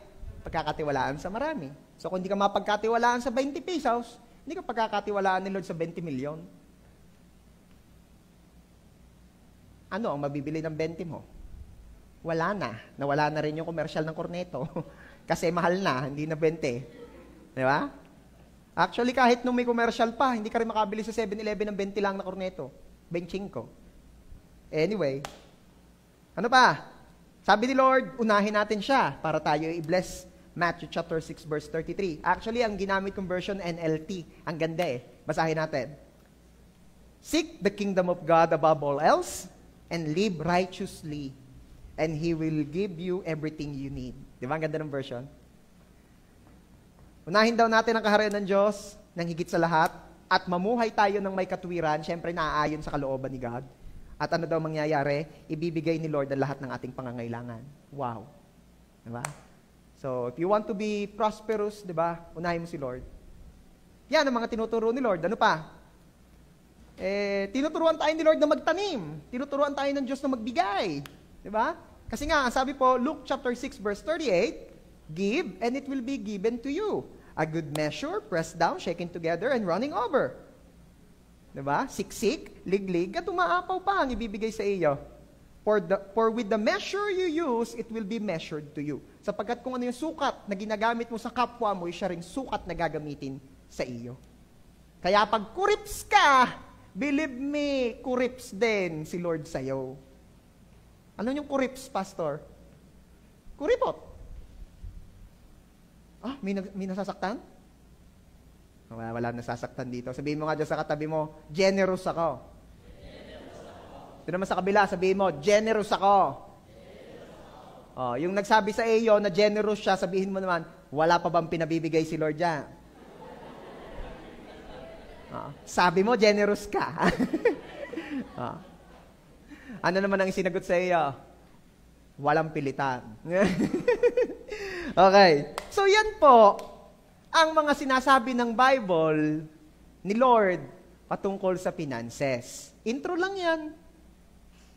pagkakatiwalaan sa marami. So kung hindi ka mapagkatiwalaan sa 20 pesos, hindi ka pagkakatiwalaan ni Lord sa 20 milyon. Ano ang mabibili ng 20 mo? Wala na. Nawala na rin yung commercial ng Corneto. Kasi mahal na, hindi na 20. Di ba? Actually, kahit nung may commercial pa, hindi ka rin makabili sa 7-Eleven ng 20 lang na Corneto. 25. Anyway. Ano pa? Sabi ni Lord, unahin natin siya para tayo i-bless. Matthew chapter 6 verse 33. Actually, ang ginamit kong version NLT. Ang ganda Basahin natin. Seek the kingdom of God above all else and live righteously, and He will give you everything you need. Di ba? Ang ganda ng version. Unahin daw natin ang kaharian ng Diyos ng higit sa lahat at mamuhay tayo ng may katwiran, syempre naaayon sa kalooban ni God. At ano daw mangyayari? Ibibigay ni Lord ang lahat ng ating pangangailangan. Wow. Di ba? So, if you want to be prosperous, di ba? Unahin mo si Lord. Yan ang mga tinuturo ni Lord. Ano pa? Tinuturuan tayo ni Lord na magtanim. Tinuturuan tayo ng Diyos na magbigay. Di ba? Kasi nga, ang sabi po, Luke chapter 6 verse 38, give and it will be given to you. A good measure, pressed down, shaken together, and running over. Di ba? Siksik, liglig, at umaapaw pa ang ibibigay sa iyo. For with the measure you use, it will be measured to you. Sapagkat kung ano yung sukat na ginagamit mo sa kapwa mo, siya ring sukat na gagamitin sa iyo. Kaya pag kurips ka, believe me, kurips din si Lord sa'yo. Ano yung kurips, Pastor? Kuripot. May nasasaktan? Wala nasasaktan dito. Sabihin mo nga dyan sa katabi mo, generous ako. Ito naman sa kabila, sabihin mo, generous ako. Yung nagsabi sa iyo na generous siya, sabihin mo naman, wala pa bang pinabibigay si Lord dyan? Sabi mo, generous ka. Ano naman ang sinagot sa iyo? Walang pilitan. Okay. So yan po, ang mga sinasabi ng Bible ni Lord patungkol sa finances. Intro lang yan.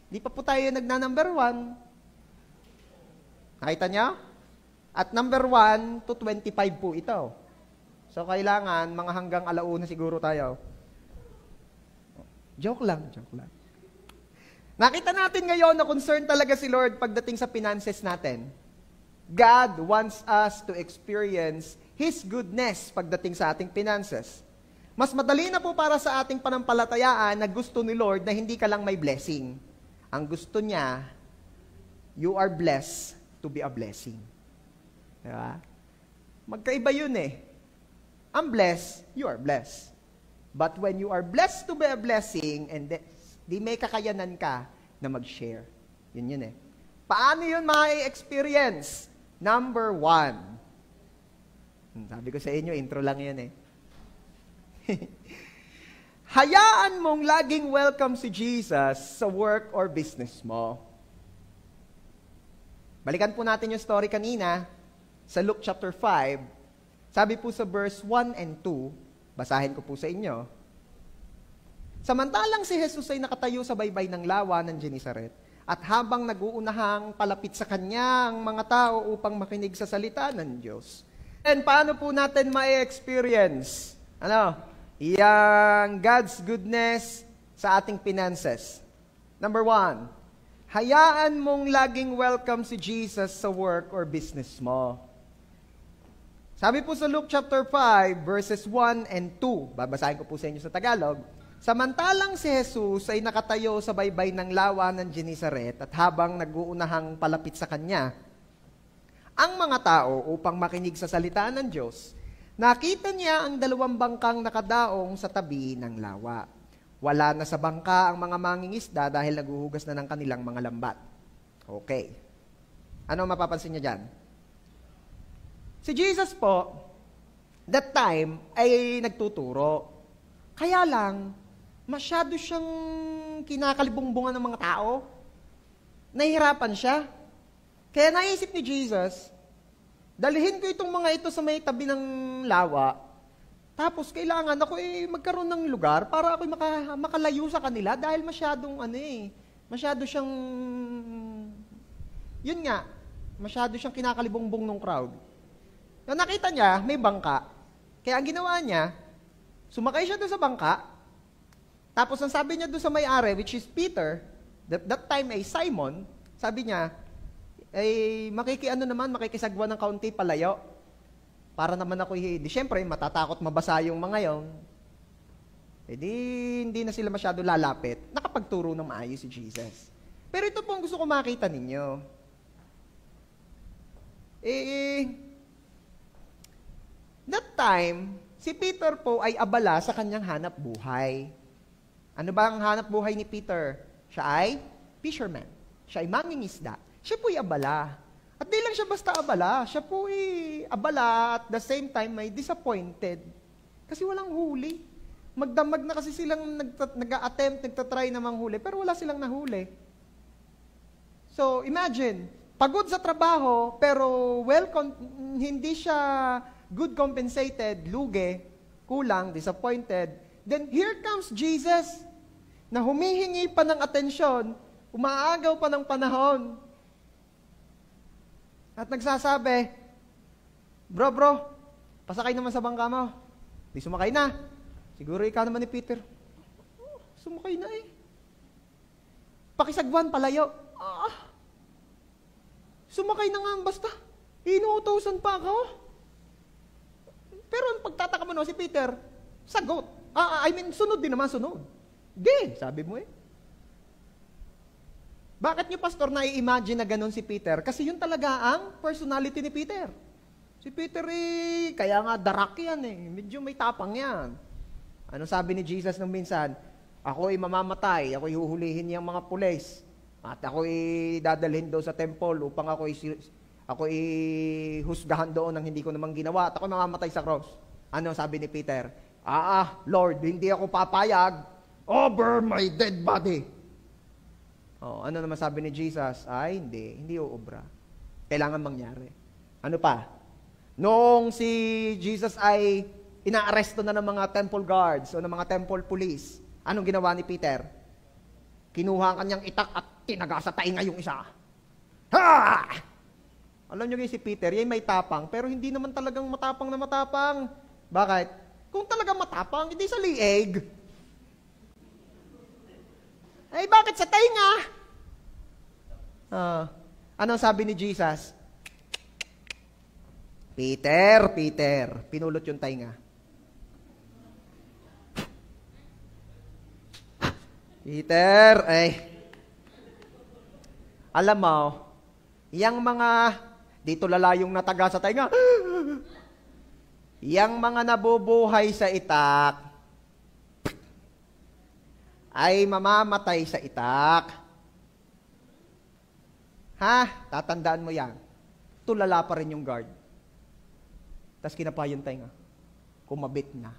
Di pa po tayo nagna-number 1. Nakita niyo? At number 1 to 25 po ito. So kailangan, mga hanggang 1:00 siguro tayo. Joke lang. Nakita natin ngayon na concern talaga si Lord pagdating sa finances natin. God wants us to experience His goodness pagdating sa ating finances. Mas madali na po para sa ating panampalatayaan na gusto ni Lord na hindi ka lang may blessing. Ang gusto niya, you are blessed to be a blessing. Diba? Magkaiba yun eh. I'm blessed, you are blessed. But when you are blessed to be a blessing, and di may kakayanan ka na mag-share. Yun eh. Paano yun ma-experience? Number 1. Sabi ko sa inyo, intro lang yan eh. Hayaan mong laging welcome si Jesus sa work or business mo. Balikan po natin yung story kanina sa Luke chapter 5. Sabi po sa verse 1 and 2, basahin ko po sa inyo. Samantalang si Jesus ay nakatayo sa baybay ng lawa ng Genesaret, at habang nag-uunahang palapit sa kanya ang mga tao upang makinig sa salita ng Diyos. And paano po natin ma-experience? Yang God's goodness sa ating finances. Number 1, hayaan mong laging welcome si Jesus sa work or business mo. Sabi po sa Luke chapter 5, verses 1 and 2, babasahin ko po sa inyo sa Tagalog. Samantalang si Jesus ay nakatayo sa baybay ng lawa ng Genesaret at habang nag-uunahang palapit sa kanya, ang mga tao upang makinig sa salita ng Diyos, nakita niya ang 2 bangkang nakadaong sa tabi ng lawa. Wala na sa bangka ang mga mangingisda dahil naguhugas na ng kanilang mga lambat. Okay. Ano mapapansin niya dyan? Si Jesus po, that time, ay nagtuturo. Kaya lang, masyado siyang kinakalibungbungan ng mga tao. Nahihirapan siya. Kaya naisip ni Jesus, dalhin ko itong mga ito sa may tabi ng lawa, tapos kailangan ako magkaroon ng lugar para ako makalayo sa kanila dahil masyadong masyado siyang, yun nga, masyado siyang kinakalibongbong ng crowd. Na nakita niya, may bangka. Kaya ang ginawa niya, sumakay siya doon sa bangka, tapos ang sabi niya doon sa may-ari, which is Peter, that time ay Simon, sabi niya, makikisagwa ng kaunti palayo. Para naman ako, siyempre, matatakot mabasa yung mga yon. Hindi na sila masyado lalapit. Nakapagturo ng maayos si Jesus. Pero ito po ang gusto ko makita ninyo. That time, si Peter po ay abala sa kanyang hanap buhay. Ano ba ang hanap buhay ni Peter? Siya ay fisherman. Siya ay mangingisda. Siya po'y abala. At di lang siya basta abala, siya po'y abala at the same time may disappointed. Kasi walang huli. Magdamag na kasi silang nag-attempt, nagtatry na manghuli, pero wala silang nahuli. So, imagine, pagod sa trabaho, pero hindi siya good compensated, lugi, kulang, disappointed. Then here comes Jesus, na humihingi pa ng atensyon, umaagaw pa ng panahon, at nagsasabi, bro, pasakay naman sa bangka mo. Di sumakay na. Siguro ikaw naman ni Peter. Sumakay na eh. Pakisagwan, palayo. Sumakay na nga basta. Inuutosan pa ako. Pero ang pagtataka mo si Peter, sagot. Sunod din naman, sunod. Di, sabi mo eh. Bakit niyo, pastor, na-imagine na ganun si Peter? Kasi yun talaga ang personality ni Peter. Si Peter kaya nga darak yan eh. Medyo may tapang yan. Ano sabi ni Jesus nung minsan? Ako'y mamamatay, ako'y huhulihin niyang mga pulis, at ako'y dadalhin doon sa temple upang ako'y husgahan doon ng hindi ko namang ginawa, at ako'y mamamatay sa cross. Ano sabi ni Peter? Lord, hindi ako papayag over my dead body. Ano naman sabi ni Jesus? Hindi uubra. Kailangan mangyari. Ano pa? Noong si Jesus ay inaaresto na ng mga temple guards o ng mga temple police, anong ginawa ni Peter? Kinuha ang kanyang itak at tinaga sa tainga yung isa. Ha! Alam nyo si Peter, yan may tapang, pero hindi naman talagang matapang na matapang. Bakit? Kung talagang matapang, hindi sa liig. Bakit sa tainga? Anong sabi ni Jesus? Peter, pinulot yung tainga. Peter, alam mo, yang mga, dito lalayong nataga sa tainga, yang mga nabubuhay sa itak, ay mamamatay sa itak. Ha? Tatandaan mo yan. Tulala pa rin yung guard. Tapos kinapa yung tainga. Kumabit na.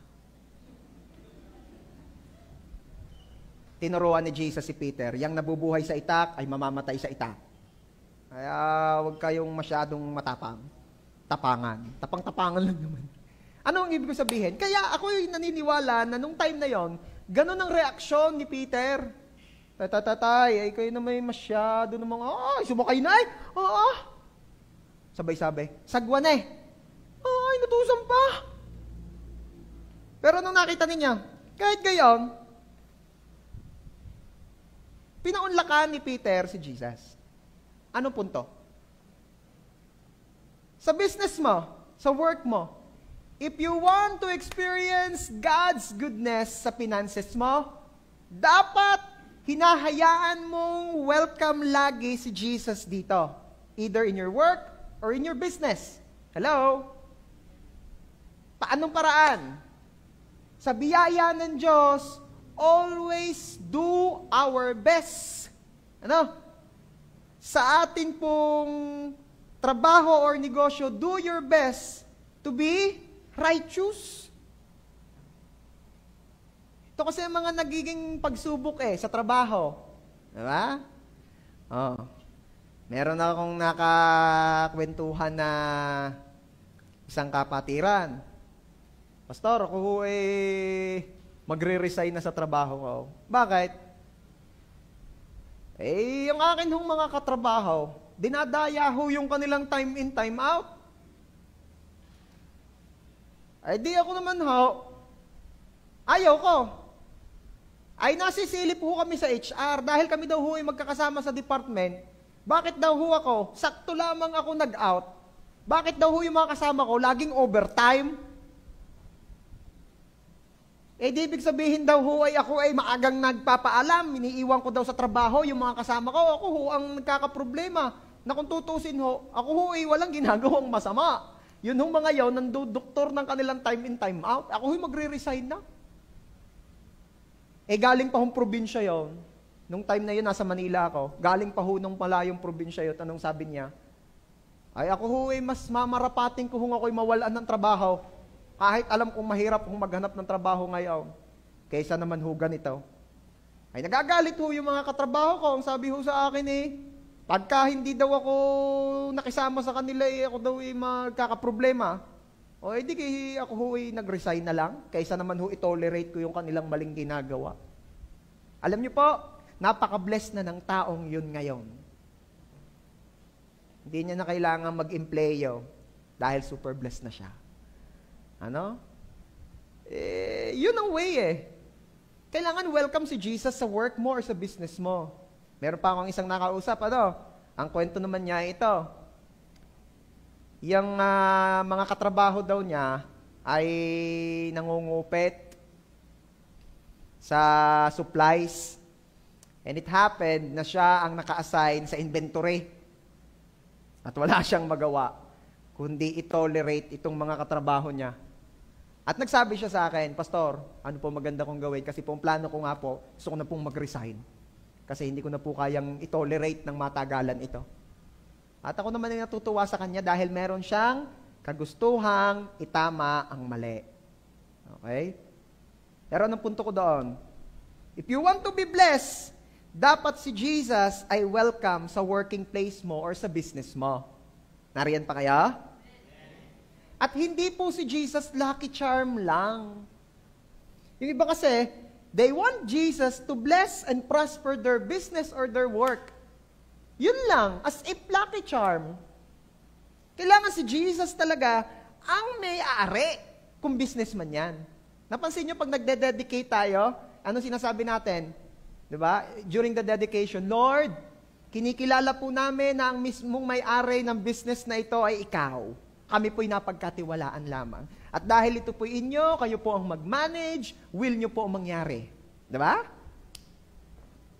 Tinuruan ni Jesus si Peter, yang nabubuhay sa itak ay mamamatay sa itak. Kaya huwag kayong masyadong matapang. Tapangan. Tapang-tapangan lang naman. Ano ang ibig sabihin? Kaya ako'y naniniwala na nung time na yon, ganun ang reaksyon ni Peter. Tatatay, kayo na may masyado ng mga, sumakay na oo. Sabay-sabay. Sagwa na natusan pa. Pero nung nakita niya, kahit gayon, pinaunlakan ni Peter si Jesus. Ano punto? Sa business mo, sa work mo, if you want to experience God's goodness sa finances mo, dapat hinahayaan mong welcome lagi si Jesus dito. Either in your work or in your business. Hello? Paanong paraan? Sa biyaya ng Diyos, always do our best. Sa atin pong trabaho or negosyo, do your best to be righteous. Ito kasi ang mga nagiging pagsubok sa trabaho. Diba? Meron akong nakakwentuhan na isang kapatiran. Pastor, ako magre-resign na sa trabaho ko. Bakit? Yung akin hong mga katrabaho, dinadaya yung kanilang time in, time out. Di ako naman ayaw ko. Nasisilip kami sa HR dahil kami daw ay magkakasama sa department. Bakit daw ako? Sakto lamang ako nag-out. Bakit daw yung mga kasama ko laging overtime? Di ibig sabihin daw ako ay maagang nagpapaalam, iniiwan ko daw sa trabaho yung mga kasama ko, ako ang nagkakaproblema, na kung tutusin ako ay walang ginagawang masama. Yun mga yaw, nandudoktor ng kanilang time in, time out, ako magre-resign na. Galing pa probinsya yon. Nung time na yun, nasa Manila ako, galing pa nung malayong probinsya yun, anong sabi niya? Ako ay mas mamarapating ko ako'y mawalan ng trabaho. Kahit alam kong mahirap maghanap ng trabaho ngayon, kaysa naman ganito. Nagagalit yung mga katrabaho ko. Ang sabi sa akin pagka hindi daw ako nakisama sa kanila, ako daw magkakaproblema. Di ako nag-resign na lang, kaysa naman itolerate ko yung kanilang maling ginagawa. Alam niyo po, napaka-blessed na ng taong yun ngayon. Hindi niya na kailangan mag-empleyo dahil super blessed na siya. Yun ang way Kailangan welcome si Jesus sa work mo or sa business mo. Meron pa akong isang nakausap, ang kwento naman niya ito. Yung mga katrabaho daw niya ay nangungupit sa supplies. And it happened na siya ang naka-assign sa inventory. At wala siyang magawa, kundi i-tolerate itong mga katrabaho niya. At nagsabi siya sa akin, Pastor, ano po maganda kong gawin? Kasi po ang plano ko nga po, gusto ko na pong mag-resign. Kasi hindi ko na po kayang i-tolerate ng matagalan ito. At ako naman ay natutuwa sa kanya dahil meron siyang kagustuhang itama ang mali. Okay? Pero anong punto ko doon? If you want to be blessed, dapat si Jesus ay welcome sa working place mo or sa business mo. Nariyan pa kaya? At hindi po si Jesus lucky charm lang. Yung iba kasi, they want Jesus to bless and prosper their business or their work. Yun lang, as if lucky charm. Kailangan si Jesus talaga ang may-ari kung businessman yan. Napansin nyo pag nagde-dedicate tayo, ano sinasabi natin? Diba? During the dedication, Lord, kinikilala po namin na ang mismong may-ari ng business na ito ay ikaw. Kami po'y napagkatiwalaan lamang. At dahil ito po'y inyo, kayo po ang mag-manage, will nyo po ang mangyari. Diba?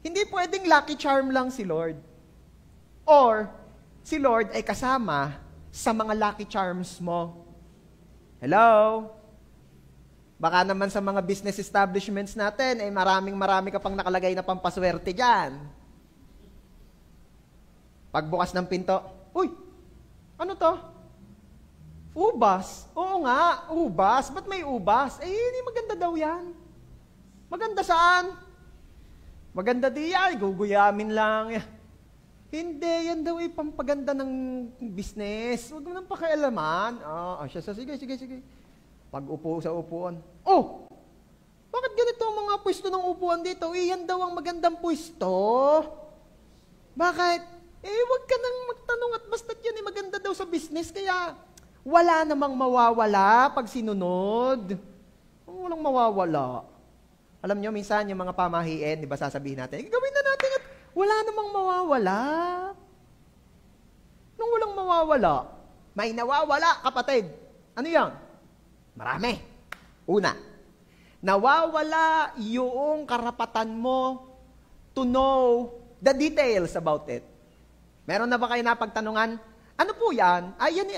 Hindi pwedeng lucky charm lang si Lord. Or, si Lord ay kasama sa mga lucky charms mo. Hello? Baka naman sa mga business establishments natin, eh marami ka pang nakalagay na pampaswerte dyan. Pagbukas ng pinto, uy, ano to? Ubas. Oo nga, ubas. Ba't may ubas? Eh, hindi maganda daw yan. Maganda saan? Maganda di yan, guguyamin lang. Hindi, yan daw ay pampaganda ng business. Huwag mo nang pakialaman. Sige. Pag-upo sa upuan. Oh, bakit ganito ang mga pwesto ng upuan dito? Yan daw ang magandang pwesto. Bakit? Huwag ka nang magtanong at basta't yan maganda daw sa business. Kaya, wala namang mawawala pag sinunod. Walang mawawala. Alam nyo, minsan yung mga pamahiin, di ba sasabihin natin, gawin na natin at wala namang mawawala. Nung walang mawawala, may nawawala, kapatid. Ano yan? Marami. Una, nawawala yung karapatan mo to know the details about it. Meron na ba kayo napagtanungan? Ano po yan? Yan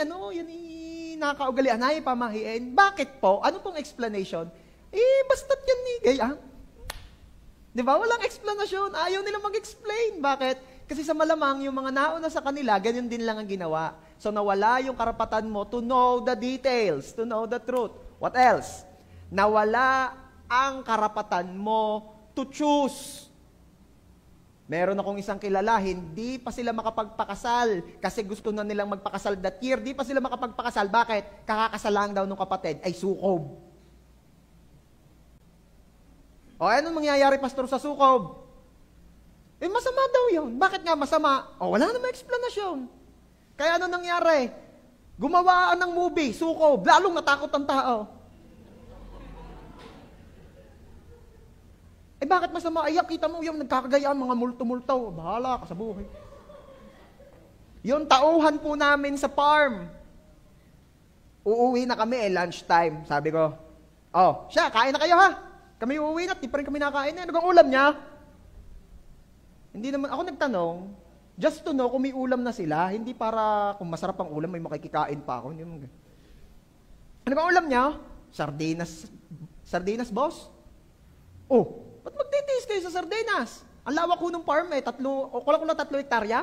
nakakaugalian, pamahiin. Bakit po? Ano pong explanation? Basta't yan gaya. Di ba? Walang explanation. Ayaw nila mag-explain. Bakit? Kasi sa malamang, yung mga nauna sa kanila, ganyan din lang ang ginawa. So, nawala yung karapatan mo to know the details, to know the truth. What else? Nawala ang karapatan mo to choose. Meron akong isang kilala, hindi pa sila makapagpakasal kasi gusto na nilang magpakasal that year. Di pa sila makapagpakasal. Bakit? Kakakasalang daw ng kapatid ay sukob. Anong mangyayari, pastor, sa sukob? Masama daw yun. Bakit nga masama? Wala namang explanasyon. Kaya ano nangyari? Gumawaan ng movie, sukob, lalong natakot ang tao. Bakit masama? Kita mo yung nagkakagayaan, mga multo-multo. Bahala ka sa buhay. Yung tauhan po namin sa farm. Uuwi na kami lunchtime. Sabi ko, siya, kain na kayo ha. Kami uuwi na, di pa rin kami nakain. Ano bang ulam niya? Hindi naman, ako nagtanong, just to know kung may ulam na sila, hindi para kung masarap ang ulam, may makikikain pa ako. Ano bang ulam niya? Sardinas, boss? Ba't magtitiis kayo sa sardinas? Ang lawak ko ng farm kulang 3 hektarya.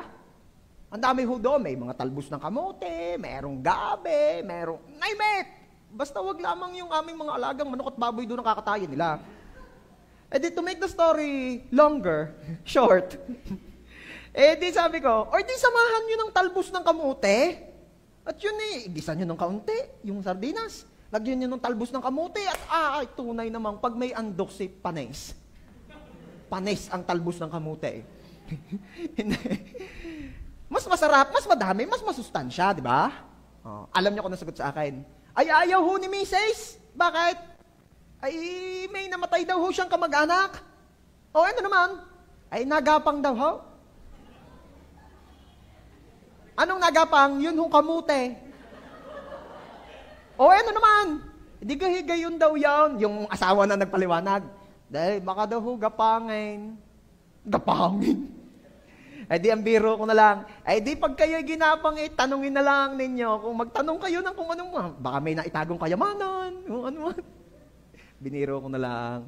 Ang dami ho doon, may mga talbos ng kamote, merong gabi, merong name it. Basta wag lamang yung aming mga alagang manok at baboy doon ang kakatayin nila. To make the story longer, short, di sabi ko, di samahan nyo ng talbos ng kamote, at yun igisa nyo ng kaunti, yung sardinas. Lagyan nyo ng talbos ng kamote, at tunay namang, pag may andok si Panes. Panes ang talbos ng kamote. Mas masarap, mas madami, mas masustansya, di ba? Alam niyo kung nasagot sa akin. Ayaw ho ni Mrs. Bakit? May namatay daw ho siyang kamag-anak. Ano naman? Nagapang daw ho. Anong nagapang? Yun hong kamute. Ano naman? Hindi gayon daw yan. Yung asawa na nagpaliwanag. Dahil baka daw ho gapangin. Gapangin? Di ang biro ko na lang. Di pag kayo ginapang, tanungin na lang ninyo. Kung magtanong kayo ng kung anong, baka may naitagong kayamanan. Kung ano man. Biniro ko na lang.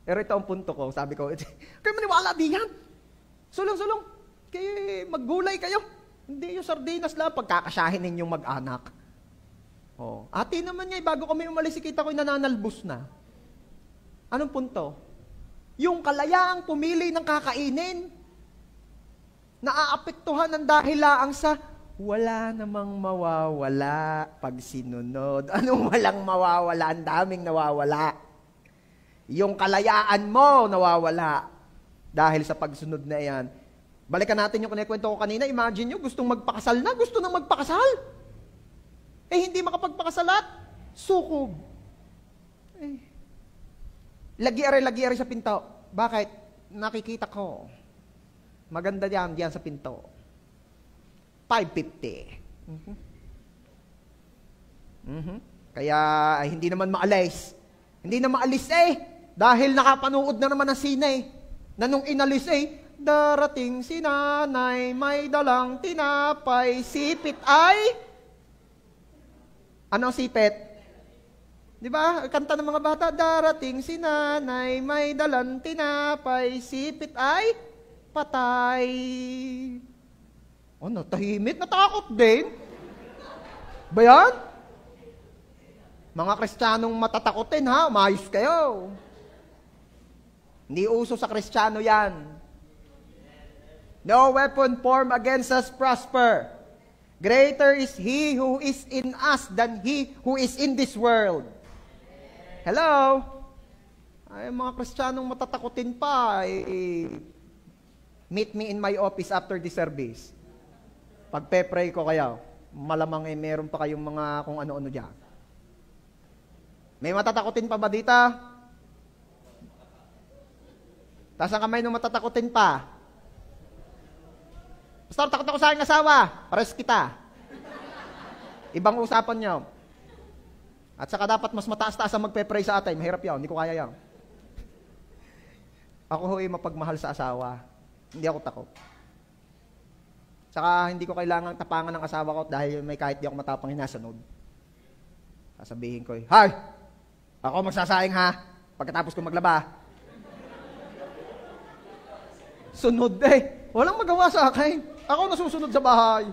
Pero ito ang punto ko. Sabi ko, kayo maniwala di yan. Sulong-sulong. Kayo maggulay kayo. Hindi yung sardinas lang pagkakasyahin ninyong mag-anak. Ate naman niya, bago kami umalis, kita ko'y nananalbos na. Anong punto? Yung kalayaang pumili ng kakainin, naaapektuhan ng dahilaang sa wala namang mawawala pag sinunod. Anong walang mawawala? Ang daming nawawala. Yung kalayaan mo nawawala dahil sa pagsunod na yan. Balikan natin yung kinikwento ko kanina. Imagine nyo, gustong magpakasal na, gusto nang magpakasal. Hindi makapagpakasalat, sukob. Lagi-ari sa pinto. Bakit? Nakikita ko. Maganda diyan sa pinto. $550. Kaya ay, hindi naman maalis. Hindi na maalis dahil nakapanood na naman ng sine na nung inalis darating si nanay, may dalang tinapay, sipit ay... Ano ang sipit? Di ba? Kanta ng mga bata, darating si nanay, may dalang tinapay, sipit ay patay. Oh, natahimik, natakot din. Ba yan? Mga Kristiyanong matatakotin ha, umayos kayo. Hindi uso sa Kristiyano yan. No weapon formed against us prosper. Greater is He who is in us than he who is in this world. Hello? Ay, mga Kristiyanong matatakotin pa, meet me in my office after the service. Pagpe-pray ko kayo, malamang meron pa kayong mga kung ano-ano dyan. May matatakotin pa ba dito? Taas ang kamay nung matatakotin pa. Pastor, takot ako sa aking asawa. Pares kita. Ibang usapan niyo. At saka dapat mas mataas-taas ang magpe-pray sa atay. Mahirap yan. Hindi ko kaya yan. Ako ho'y mapagmahal sa asawa. Hindi ako takot. Saka hindi ko kailangang tapangan ng asawa ko dahil may kahit di ako matapang hinasunod. Sasabihin ko, Hay! Ako magsasaing ha, pagkatapos ko maglaba. Sunod walang magawa sa akin. Ako nasusunod sa bahay.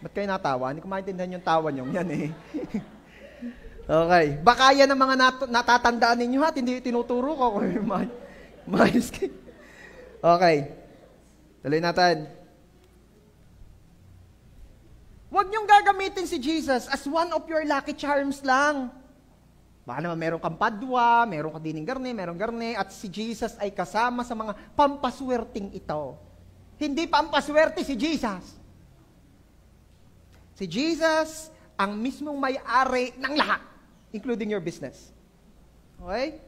Ba't kayo natawa? Hindi ko maintindihan yung tawa nyo. Yan Okay. Baka yan ang mga natatandaan ninyo at hindi tinuturo ko. Okay. Tuloy natin. Huwag niyong gagamitin si Jesus as one of your lucky charms lang. Baka naman meron kang padwa, meron ka dining garne, meron garne, at si Jesus ay kasama sa mga pampaswerting ito. Hindi pampaswerte si Jesus. Si Jesus ang mismong may-ari ng lahat, including your business. Okay?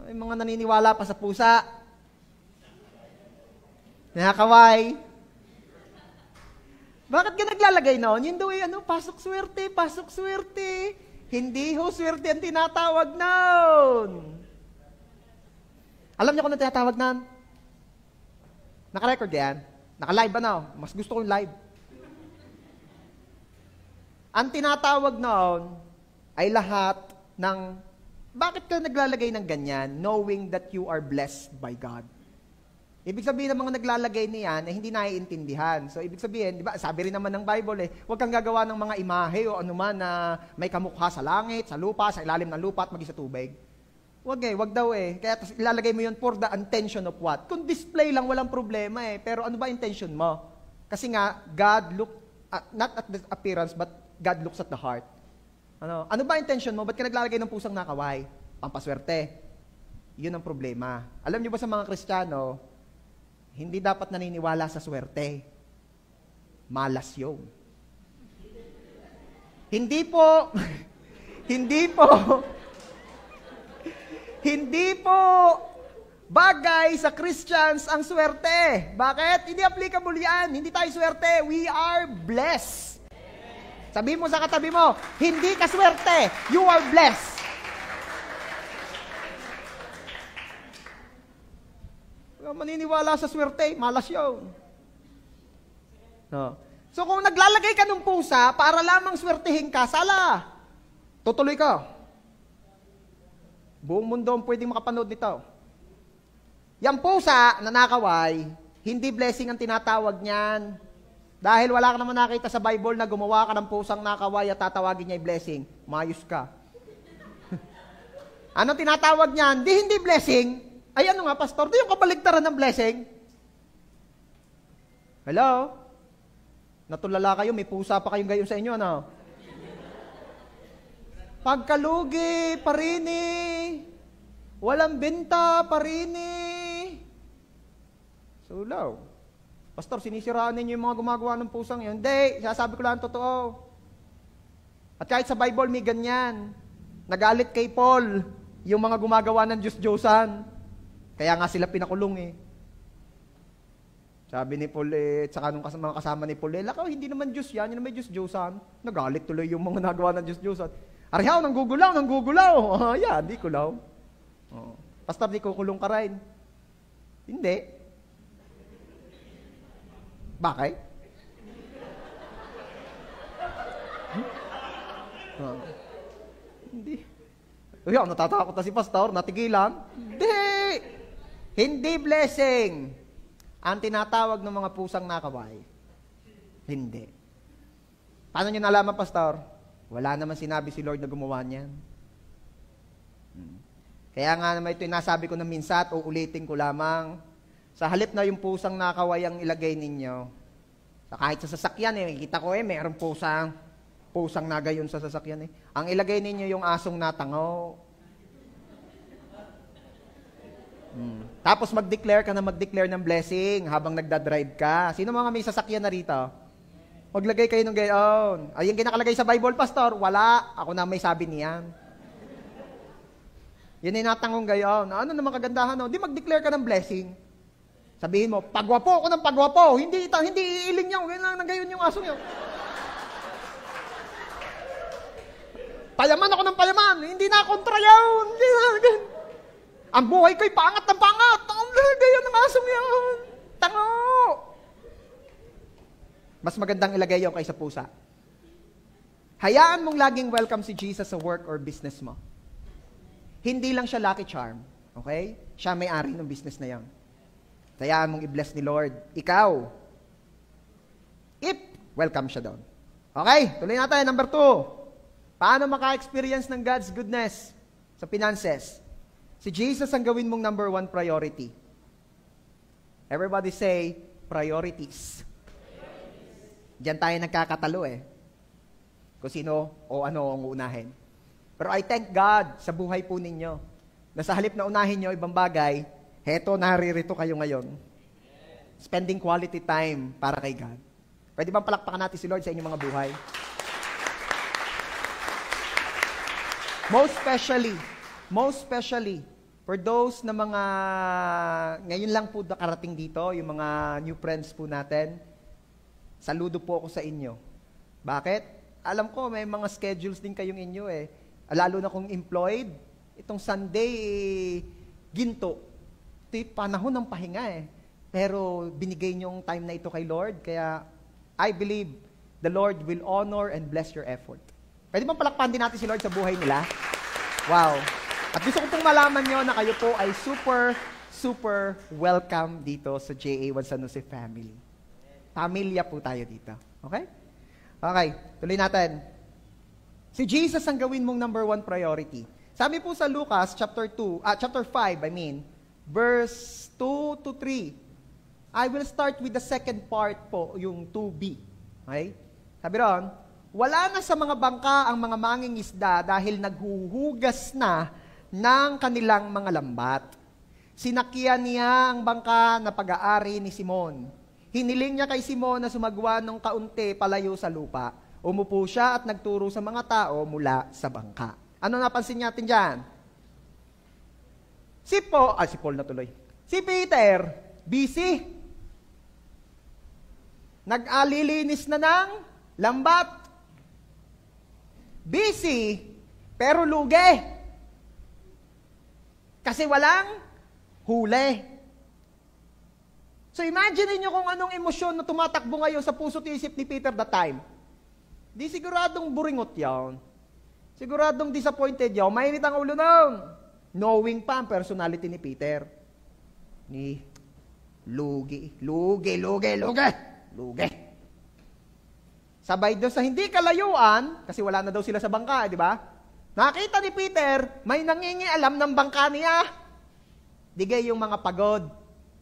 Ay, mga naniniwala pa sa pusa. Nakakaway. Bakit ka naglalagay noon? Yun daw pasok swerte, pasok swerte. Hindi ho swerte ang tinatawag noon. Alam niyo kung ano tinatawag noon? Naka-record yan? Naka-live ba na? Mas gusto ko yung live. Ang tinatawag noon ay lahat ng, bakit ka naglalagay ng ganyan? Knowing that you are blessed by God. Ibig sabihin ng mga naglalagay niyan ay hindi naiintindihan. So, ibig sabihin, di ba, sabi rin naman ng Bible huwag kang gagawa ng mga imahe o anuman na may kamukha sa langit, sa lupa, sa ilalim ng lupa at maging sa tubig. Huwag daw Kaya ilalagay mo yun for the intention of what? Kung display lang, walang problema Pero ano ba intention mo? Kasi nga, God look, not at the appearance, but God looks at the heart. Ano ba intention mo? Ba't ka naglalagay ng pusang nakaway? Pampaswerte. Yun ang problema. Alam niyo ba sa mga Kristiyano, hindi dapat naniniwala sa swerte. Malas yun. Hindi po bagay sa Christians ang swerte. Bakit? Hindi applicable yan. Hindi tayo swerte. We are blessed. Sabi mo sa katabi mo, hindi ka swerte. You are blessed. Maniniwala sa swerte, malas yun. No. So kung naglalagay ka ng pusa para lamang swertihin ka, sala. Tutuloy ka. Buong mundo ang pwedeng makapanood nito. Yang pusa na nakaway, hindi blessing ang tinatawag niyan. Dahil wala ka naman nakita sa Bible na gumawa ka ng pusang nakaway at tatawagin niya blessing. Mayos ka. Anong tinatawag niyan? Hindi blessing. Ay ano nga, pastor? Di yung kabaligtaran ng blessing. Hello? Natulala kayo, may pusa pa kayong gayon sa inyo, ano? Pagkalugi, parini. Walang benta, parini. Sulaw. Pastor, sinisiraan ninyo yung mga gumagawa ng pusang yun. Hindi, sasabi ko lang ang totoo. At kahit sa Bible may ganyan. Nagalit kay Paul yung mga gumagawa ng Diyos-Diyosan. Kaya nga sila pinakulong Sabi ni Paulet, saka nung mga kasama ni Paulet, lakaw, hindi naman Diyos yan, yun naman Diyos-Diyosan. Nagalit tuloy yung mga nagawa ng Diyos-Diyosan. Arihaw, nanggugulaw. Yeah, di kulaw. Oh. Pastor, di kukulong ka rin. Hindi. Bakit? Hindi. Uy, natatakot na si Pastor, natigilan. Hindi blessing ang tinatawag ng mga pusang nakaway. Hindi. Paano nyo nalaman, Pastor? Wala naman sinabi si Lord na gumawa niyan. Kaya nga naman ito yung nasabi ko na minsan at uulitin ko lamang. Sa halip na yung pusang nakaway ang ilagay ninyo, kahit sa sasakyan, kita ko mayroong pusang nagayon sa sasakyan. Ang ilagay ninyo yung asong natangaw. Tapos mag-declare ka na mag-declare ng blessing habang nagdadrive ka. Sino mga may sasakyan na rito? Maglagay kayo ng gayon. Ay, yung kinakalagay sa Bible, Pastor, wala. Ako na may sabi niyan. Yan ay natangong gayon. Ano naman kagandahan? No? Di mag-declare ka ng blessing. Sabihin mo, pagwapo ako ng pagwapo. Hindi iiling niyo. Ganyan lang gayon yung asong yun. Payaman ako ng payaman. Hindi na kontra yun. Ang buhay ko'y pangat ng pangat. Ang gayon ng asong yun. Tango. Mas magandang ilagay yun kaysa pusa. Hayaan mong laging welcome si Jesus sa work or business mo. Hindi lang siya lucky charm. Okay? Siya may-ari ng business na yan. Hayaan mong i-bless ni Lord. Ikaw. Welcome siya doon. Okay? Tuloy natin. Number 2. Paano maka-experience ng God's goodness sa finances? Si Jesus ang gawin mong number 1 priority. Everybody say, priorities. Diyan tayo nagkakatalo kung sino o ano ang uunahin. Pero I thank God sa buhay po ninyo na sa halip na unahin nyo ibang bagay, heto, naririto kayo ngayon. Spending quality time para kay God. Pwede bang palakpakan natin si Lord sa inyong mga buhay? Most especially, for those na mga, ngayon lang po nakarating dito, yung mga new friends po natin, saludo po ako sa inyo. Bakit? Alam ko, may mga schedules din kayong inyo Lalo na kung employed, itong Sunday, ginto. Ito yung panahon ng pahinga Pero binigay niyong time na ito kay Lord, kaya I believe the Lord will honor and bless your effort. Pwede bang palakpan din natin si Lord sa buhay nila? Wow. At gusto ko pong malaman nyo na kayo po ay super welcome dito sa JA1 San Jose family. Pamilya po tayo dito. Okay? Okay, tuloy natin. Si Jesus ang gawin mong number 1 priority. Sabi po sa Lucas chapter 5, verse 2 to 3. I will start with the second part po, yung 2b. Okay? Sabi ron, wala na sa mga bangka ang mga mangingisda dahil naghuhugas na ng kanilang mga lambat. Sinakyan niya ang bangka na pag-aari ni Simon. Hiniling niya kay Simon na sumagwa ng kaunti palayo sa lupa. Umupo siya at nagturo sa mga tao mula sa bangka. Ano napansin natin dyan? Si Paul na tuloy. Si Peter, busy. Nag-alilinis na ng lambat. Busy, pero lugi. Kasi walang huli. So imagine niyo kung anong emosyon na tumatakbo ngayon sa puso't isip ni Peter that time. Di siguradong buringot yan. Siguradong disappointed yan. Mainit ang ulo noon. Knowing pa ang personality ni Peter. Lugi. Sabay doon sa hindi kalayuan, kasi wala na daw sila sa bangka, di ba? Nakita ni Peter, may nangingialam ng bangka niya. Digay yung mga pagod,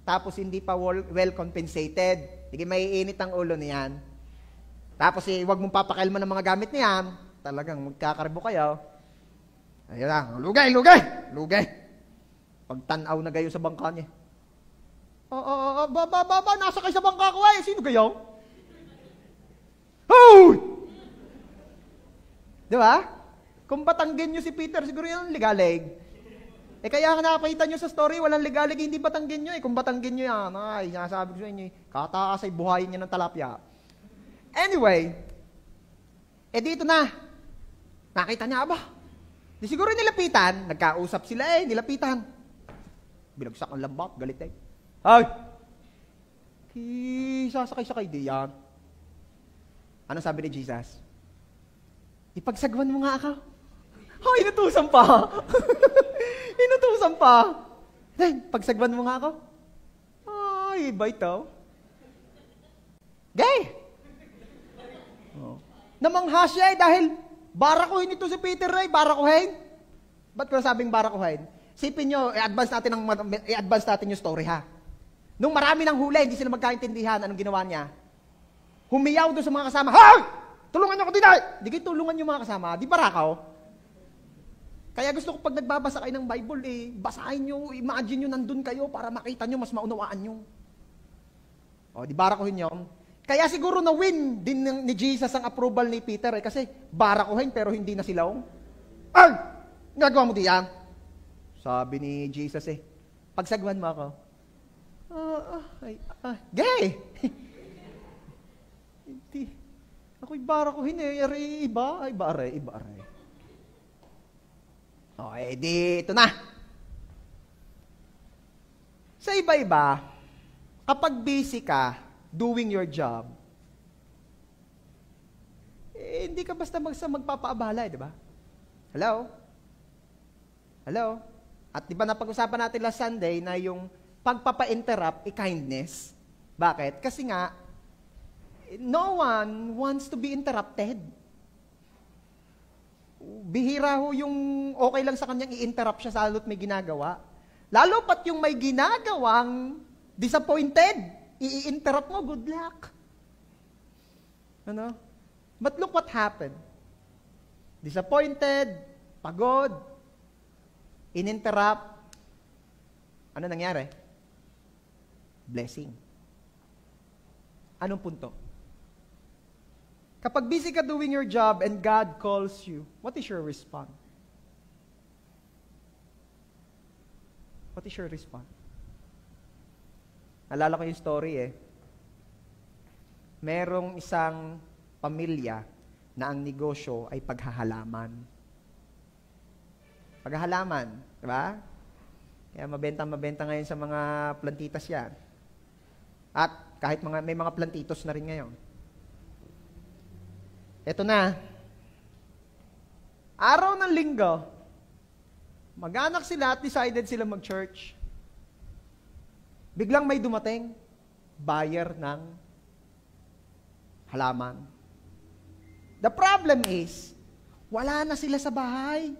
tapos hindi pa well compensated. Digay maiinit ang ulo niyan. Tapos wag mong papakalman ng mga gamit niyan, talagang magkakarbo kayo. Ayun lang, lugay. Pagtanaw na gayo sa bangka niya. Nasa kayo sa bangka ko Sino gayo? Hoy! Di ba? Kung batanggin nyo si Peter, siguro yan ligalig. Kaya nga nakapahita nyo sa story, walang legality, hindi Batanggin nyo Kung Batanggin nyo yan, ay, sinasabi ko sa inyo, kataas ay buhayin nyo ng talapya. Anyway, dito na. Nakita niya, di siguro nilapitan, nagkausap sila nilapitan. Binagsak ang lambat, galit Ay! Sasakay-sakay di yan. Ano sabi ni Jesus? Ipagsagwan mo nga ako. Inutusan pa. Inutusan pa. Pagsagwan mo nga ako. Ay, iba ito. Gay! Namangha siya dahil barakuhin ito si Peter barakuhin. Ba't ko nasabing barakuhin? Sipin nyo, i-advance natin yung story ha. Nung marami ng huli, hindi sila magkaintindihan, anong ginawa niya? Humiyaw doon sa mga kasama, Hoy! Tulungan niyo ako dinay! Di kayo tulungan yung mga kasama, di barakaw? Kaya gusto ko pag nagbabasa kayo ng Bible, basahin nyo, imagine nyo nandun kayo para makita nyo, mas maunawaan nyo. Di barakuhin nyo. Kaya siguro na-win din ni Jesus ang approval ni Peter kasi barakuhin pero hindi na silaw. Ay! Nagawa mo diyan? Sabi ni Jesus pagsagwan mo ako. Gay! Hindi. Ako'y barakuhin iba. Iba aray. Ito na. Sa iba-iba, kapag busy ka, doing your job, hindi ka basta magpapaabala, di ba? Hello? At di ba napag-usapan natin last Sunday na yung pagpapa-interrupt, kindness. Bakit? Kasi nga, no one wants to be interrupted. Bihira ho yung okay lang sa kanyang i-interrupt siya lalo't may ginagawa. Lalo pat yung may ginagawang disappointed, i-interrupt mo, good luck. But look what happened. Disappointed, pagod, in-interrupt. Ano nangyari? Blessing. Anong punto? Kapag busy ka doing your job and God calls you, what is your response? What is your response? Naalala ko yung story Merong isang pamilya na ang negosyo ay paghahalaman. Paghahalaman, di ba? Kaya mabenta ngayon sa mga plantitas yan. At kahit may mga plantitos na rin ngayon. Ito na. Araw ng linggo, mag-anak sila at decided sila mag-church. Biglang may dumating, buyer ng halaman. The problem is, wala na sila sa bahay.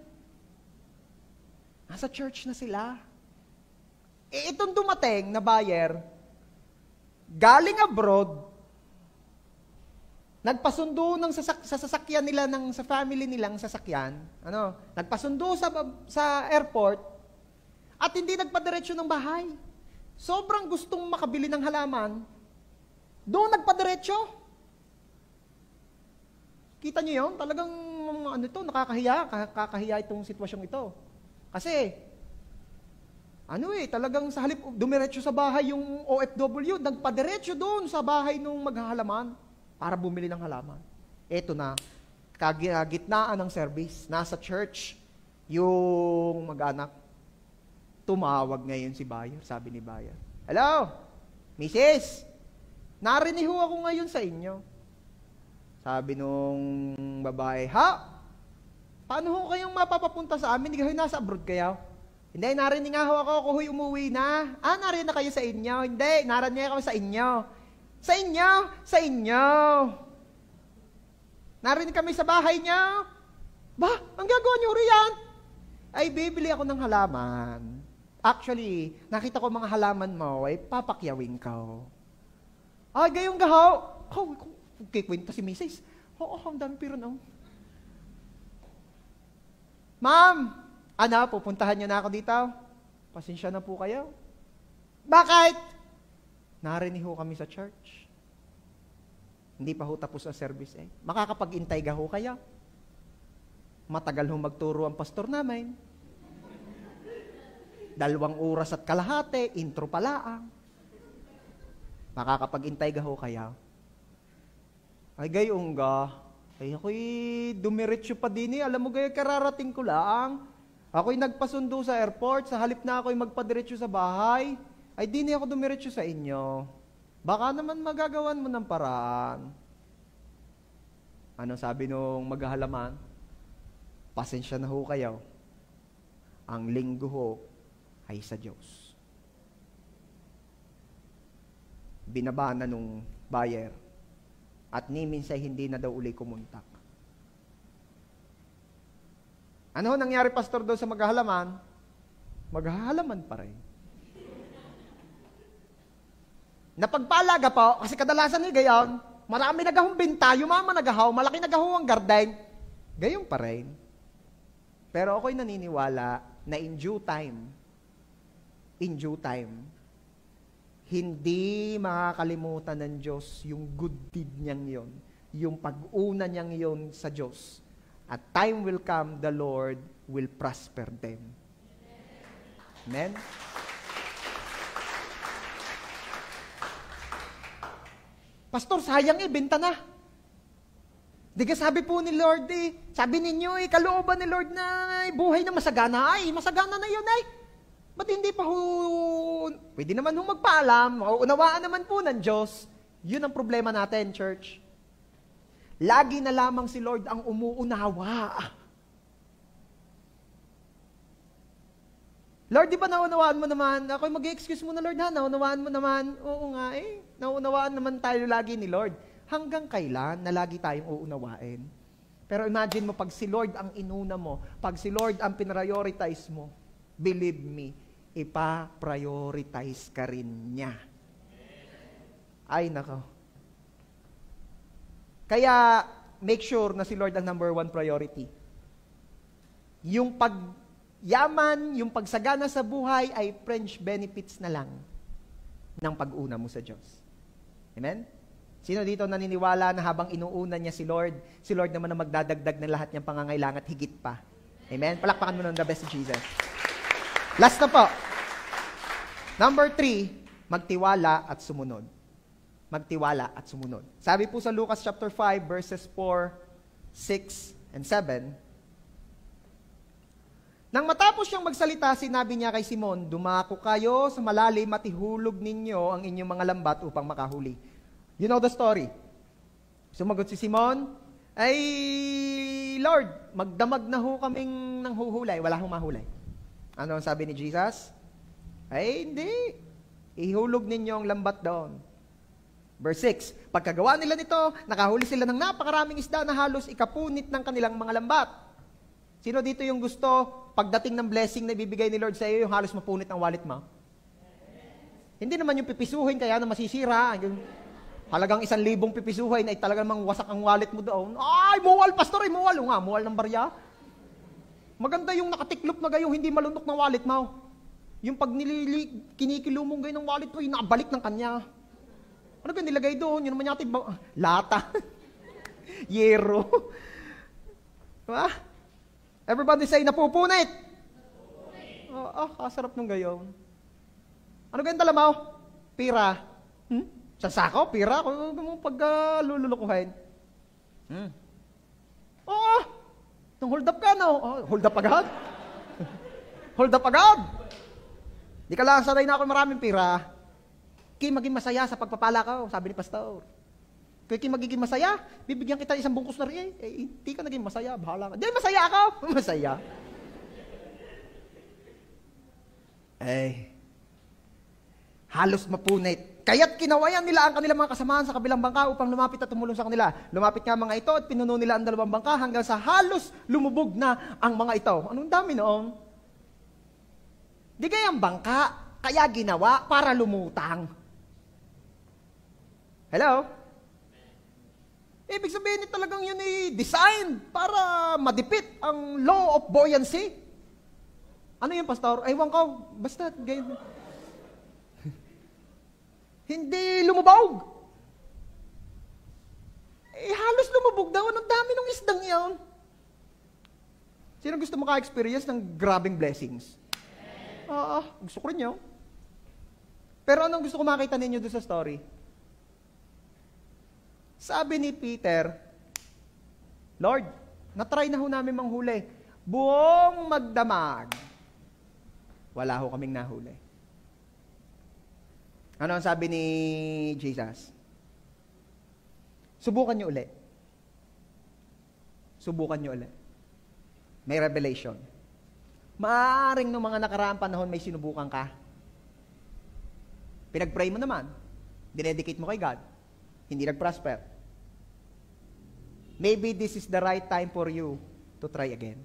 Nasa church na sila. Itong dumating na buyer, galing abroad, nagpasundo sa sasakyan nila sa family nilang sasakyan. Nagpasundo sa airport at hindi nagpadiretso ng bahay. Sobrang gustong makabili ng halaman, doon nagpadiretso. Kita niyo 'yon? Talagang nakakahiya itong sitwasyong ito. Kasi talagang sa halip dumiretso sa bahay yung OFW, nagpadiretso doon sa bahay nung maghahalaman para bumili ng halaman. Ito na, kagitnaan ng service, nasa church, yung mag-anak, tumawag ngayon si buyer, sabi ni buyer, Hello, Mrs., narinig ho ako ngayon sa inyo. Sabi nung babae, paano ho kayong mapapapunta sa amin? Hindi kayo nasa abroad kayo? Hindi, narinig nga ho ako ho'y umuwi na. Narinig na kayo sa inyo? Hindi, narinig ako sa inyo. Sa inyo? Sa inyo. Narinig kami sa bahay niyo? Ang gagawa niyo riyan? Ay, bibili ako ng halaman. Actually, nakita ko mga halaman mo, ay papakyawin ka. Gayong gahaw. Kikwenta si Mrs. Ang dami piro na. Ma'am, pupuntahan niyo na ako dito. Pasensya na po kayo. Bakit? Narinig ho kami sa church. Hindi pa ho tapos ang service Makakapag-intay ga ho kaya? Matagal ho magturo ang pastor namin. 2 oras at kalahati, intro pala. Makakapag-intay gaho kaya? Ay gayong ga, ay ako'y dumiretso pa din alam mo gayo kararating ko lang. Ako'y nagpasundo sa airport, sa halip na ako'y magpadiretso sa bahay, ay di ako dumiretso sa inyo. Baka naman magagawan mo ng paraan. Ano sabi nung maghahalaman? Pasensya na ho kayo. Ang linggo ho ay sa Diyos. Binaba na nung buyer at ni minsan hindi na daw uli kumontak. Ano nangyari, pastor, doon sa maghahalaman? Maghahalaman pa rin. Napagpalaga po, kasi kadalasan ni gayon, marami nagahumbinta, yung mama nagahaw, malaki nagahaw ang garden, gayon pa rin. Pero ako'y naniniwala na in due time, hindi makakalimutan ng Diyos yung good deed niyang yon, yung pag-una niyang yon sa Diyos. At time will come, the Lord will prosper them. Amen? Pastor, sayang benta na. Di ka sabi po ni Lord sabi ninyo kalooban ni Lord na buhay na masagana. Ay, masagana na yun Ba't hindi pa pwede naman magpaalam, mauunawaan naman po ng Diyos. Yun ang problema natin, church. Lagi na lamang si Lord ang umuunawa. Lord, di ba naunawaan mo naman? Ako'y mag-excuse mo na, Lord, ha? Naunawaan mo naman. Oo nga naunawaan naman tayo lagi ni Lord. Hanggang kailan na lagi tayong uunawain? Pero imagine mo, pag si Lord ang inuna mo, pag si Lord ang pinrioritize mo, believe me, ipa-prioritize ka rin niya. Ay, nako. Kaya, make sure na si Lord ang number 1 priority. Yung pagyaman, yung pagsagana sa buhay ay fringe benefits na lang ng pag-una mo sa Diyos. Amen? Sino dito naniniwala na habang inuuna niya si Lord naman ang magdadagdag ng lahat niyang pangangailangan at higit pa? Amen? Palakpakan mo ng the best of Jesus. Last na po. Number 3, magtiwala at sumunod. Magtiwala at sumunod. Sabi po sa Lucas chapter 5 verses 4, 6, and 7, nang matapos siyang magsalita, sinabi niya kay Simon, dumako kayo sa malalim at ihulog ninyo ang inyong mga lambat upang makahuli. You know the story. Sumagot si Simon, ay Lord, magdamag na ho kaming nang huhulay. Wala hong mahulay. Ano ang sabi ni Jesus? Ay hindi. Ihulog ninyo ang lambat doon. Verse 6, pagkagawa nila nito, nakahuli sila ng napakaraming isda na halos ikapunit ng kanilang mga lambat. Sino dito yung gusto, pagdating ng blessing na ibibigay ni Lord sa iyo, yung halos mapunit ang wallet mo? Hindi naman yung pipisuhin kaya na masisira. Yung halagang 1,000 pipisuhin ay talagang wasak ang wallet mo doon. Ay, muwal, pastor, ay muwal. O nga, muwal ng barya. Maganda yung nakatiklop na gayong hindi malunok ng wallet mo. Yung pag kinikilumong gayon ng wallet mo, yung nakabalik ng kanya. Ano ba nilagay doon? Yun naman yata lata. Yero. Diba? Everybody say, napupunit. Kasarap nung gayon. Ano ganyan dala mo? Pira. Sa sako, pira. Kung lulukuhin. Nung hold up ka, no? Hold up agad? Hold up agad? Di ka lang sanay na ako maraming pira. Kaya maging masaya sa pagpapala ko, sabi ni pastor. Kaya magiging masaya, bibigyan kita isang bungkus na rin. Hindi ka naging masaya, bahala ka. Di, masaya ako. Masaya. Halos mapunit. Kaya't kinawayan nila ang kanilang mga kasamahan sa kabilang bangka upang lumapit at tumulong sa kanila. Lumapit nga mga ito at pinuno nila ang 2 bangka hanggang sa halos lumubog na ang mga ito. Anong dami noon? Di kayang bangka, kaya ginawa para lumutang. Hello? Ibig sabihin talagang yun design para madipit ang law of buoyancy. Ano yun, pastor? Ewan ko, basta ganyan. Hindi lumubog. Halos lumubog daw. Anong dami ng isdang yan? Sino gusto maka-experience ng grabing blessings? Gusto ko rin yun. Pero anong gusto ko makita ninyo doon sa story? Sabi ni Peter, Lord, natry na ho namin manghuli. Buong magdamag. Wala ho kaming nahuli. Ano ang sabi ni Jesus? Subukan nyo ulit. Subukan nyo ulit. May revelation. Maaring nung mga nakaraang panahon may sinubukan ka. Pinag-pray mo naman. Dinedicate mo kay God. Hindi nag-prosper. Maybe this is the right time for you to try again.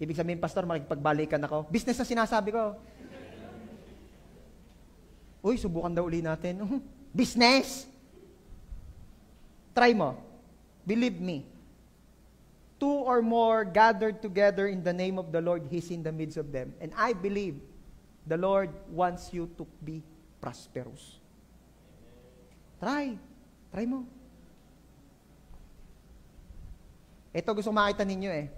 Ibig sabihin, Pastor, makipagbalikan ako. Business na sinasabi ko. Uy, subukan daw uli natin. Business! Try mo. Believe me. 2 or more gathered together in the name of the Lord, He's in the midst of them. And I believe the Lord wants you to be prosperous. Try. Try mo. Ito gusto makita ninyo eh.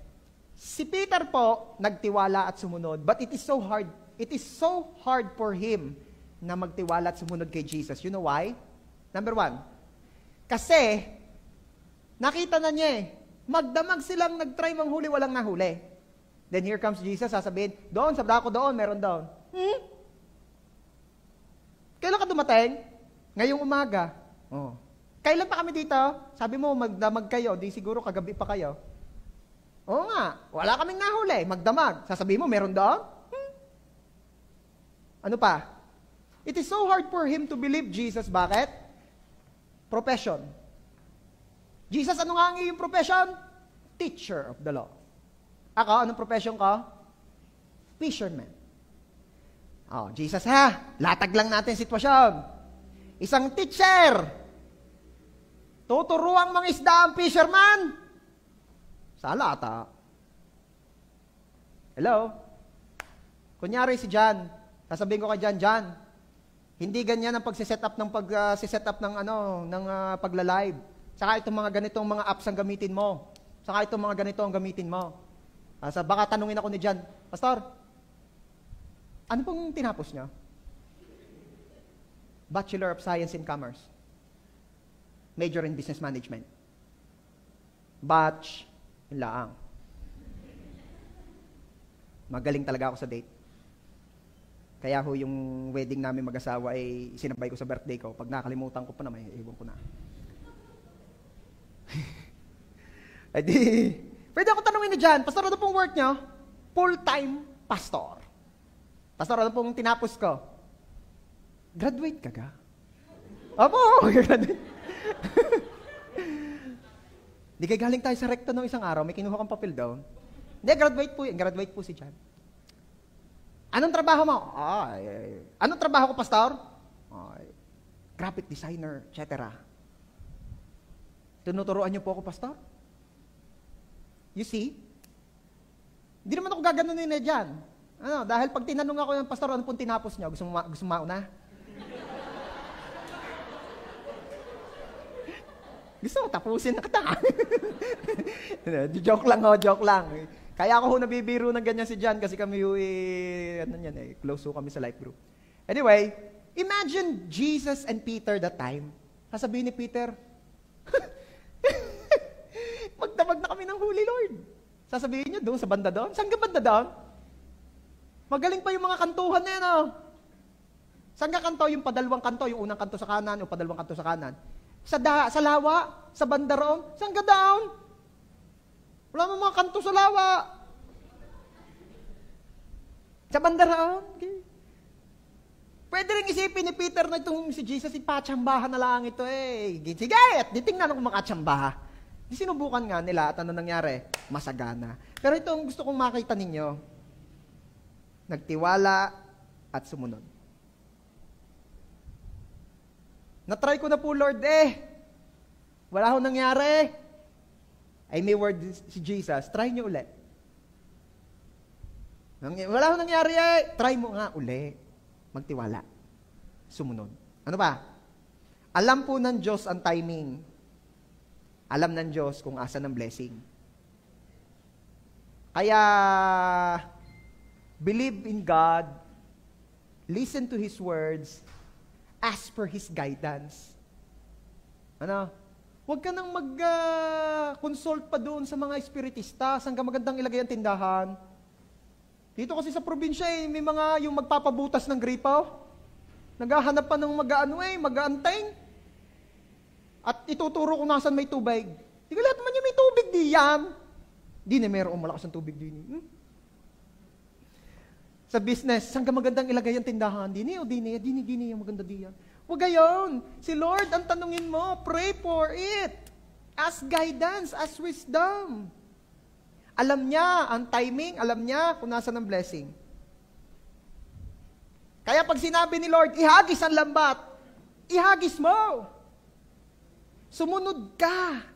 Si Peter po, nagtiwala at sumunod. But it is so hard. It is so hard for him na magtiwala at sumunod kay Jesus. You know why? Number 1. Kasi, nakita na niya eh. Magdamag silang nag-try manghuli, walang nahuli. Then here comes Jesus, sasabihin, doon, sa dako doon, meron doon. Kailan ka dumating? Ngayong umaga. Oh. Kailan pa kami dito? Sabi mo, magdamag kayo, di siguro kagabi pa kayo. Oo nga, wala kaming nahuli, magdamag. Sasabihin mo, meron doon? Ano pa? It is so hard for him to believe Jesus. Bakit? Profession. Jesus, ano nga ang iyong profession? Teacher of the law. Ako, anong profession ko? Fisherman. Oh, Jesus ha, latag lang natin sitwasyon. Isang teacher, tuturuang mga isda ang fisherman. Sala ata. Hello? Kunyari si John, sasabihin ko kay John, hindi ganyan ang pagsiset up ng pagla-live. Saka itong mga ganitong mga apps ang gamitin mo. Saka itong mga ganito ang gamitin mo. Baka tanungin ako ni John, Pastor, ano pong tinapos niya? Bachelor of Science in Commerce. Major in Business Management. Batch, yun lang. Magaling talaga ako sa date. Kaya ho yung wedding namin mag-asawa ay sinabay ko sa birthday ko. Pag nakalimutan ko pa naman, iwan ko na. Ay di, pwede ako tanungin ni John, Pastor, ano pong work niyo? Full-time pastor. Pastor, ano pong tinapos ko? Graduate ka ga? Opo, graduate. Di kayo galing tayo sa recto nung isang araw, may kinuha kang papel daw. Hindi, graduate po si John. Anong trabaho mo? Anong trabaho ko, Pastor? Graphic designer, etc. Tinuturuan niyo po ako, Pastor? You see? Hindi naman ako gaganunin na dyan. Dahil pag tinanong ako ng Pastor, ano pong tinapos niyo? Gusto mauna? Gusto mo, tapusin na kita. Joke lang. Kaya ako nabibiro ng ganyan si John kasi kami close kami sa life group. Anyway, imagine Jesus and Peter that time. Sasabihin ni Peter, magdamag na kami ng huli, Lord. Sasabihin niyo doon sa banda doon. Saan ka banda doon? Magaling pa yung mga kantuhan na yan, oh. Saan ka kanto? Yung padalawang kanto, yung unang kanto sa kanan, yung padalawang kanto sa kanan. Sa lawa, sa banda roon. Saan ka down? Wala mo mga kanto sa lawa. Sa banda roon. Okay. Pwede rin isipin ni Peter na itong si Jesus, ipatsambahan na lang ito eh. Sige, at ditingnan ako makatsambaha. Di sinubukan nga nila at ano nangyari? Masagana. Pero ito ang gusto kong makita ninyo. Nagtiwala at sumunod. Na-try ko na po, Lord, wala akong nangyari. Ay may word si Jesus, try nyo uli. Wala akong nangyari try mo nga uli. Magtiwala. Sumunod. Ano ba? Alam po ng Diyos ang timing. Alam ng Diyos kung asan ang blessing. Kaya, believe in God, listen to His words, ask for His guidance. Ano? Huwag ka nang mag-consult pa doon sa mga espiritista, saan ka magandang ilagay ang tindahan. Dito kasi sa probinsya may mga yung magpapabutas ng gripaw. Naghahanap pa ng mag-aanteng. At ituturo kung nasan may tubig. Di ka lahat naman yung may tubig diyan. Di na mayroong malakas ng tubig din. Sa business, saan ka magandang ilagay ang tindahan? Dini yung maganda diyan. Huwag gayon. Si Lord, ang tanungin mo, pray for it. Ask guidance, ask wisdom. Alam niya ang timing, alam niya kung nasaan ang blessing. Kaya pag sinabi ni Lord, ihagis ang lambat, ihagis mo. Sumunod ka.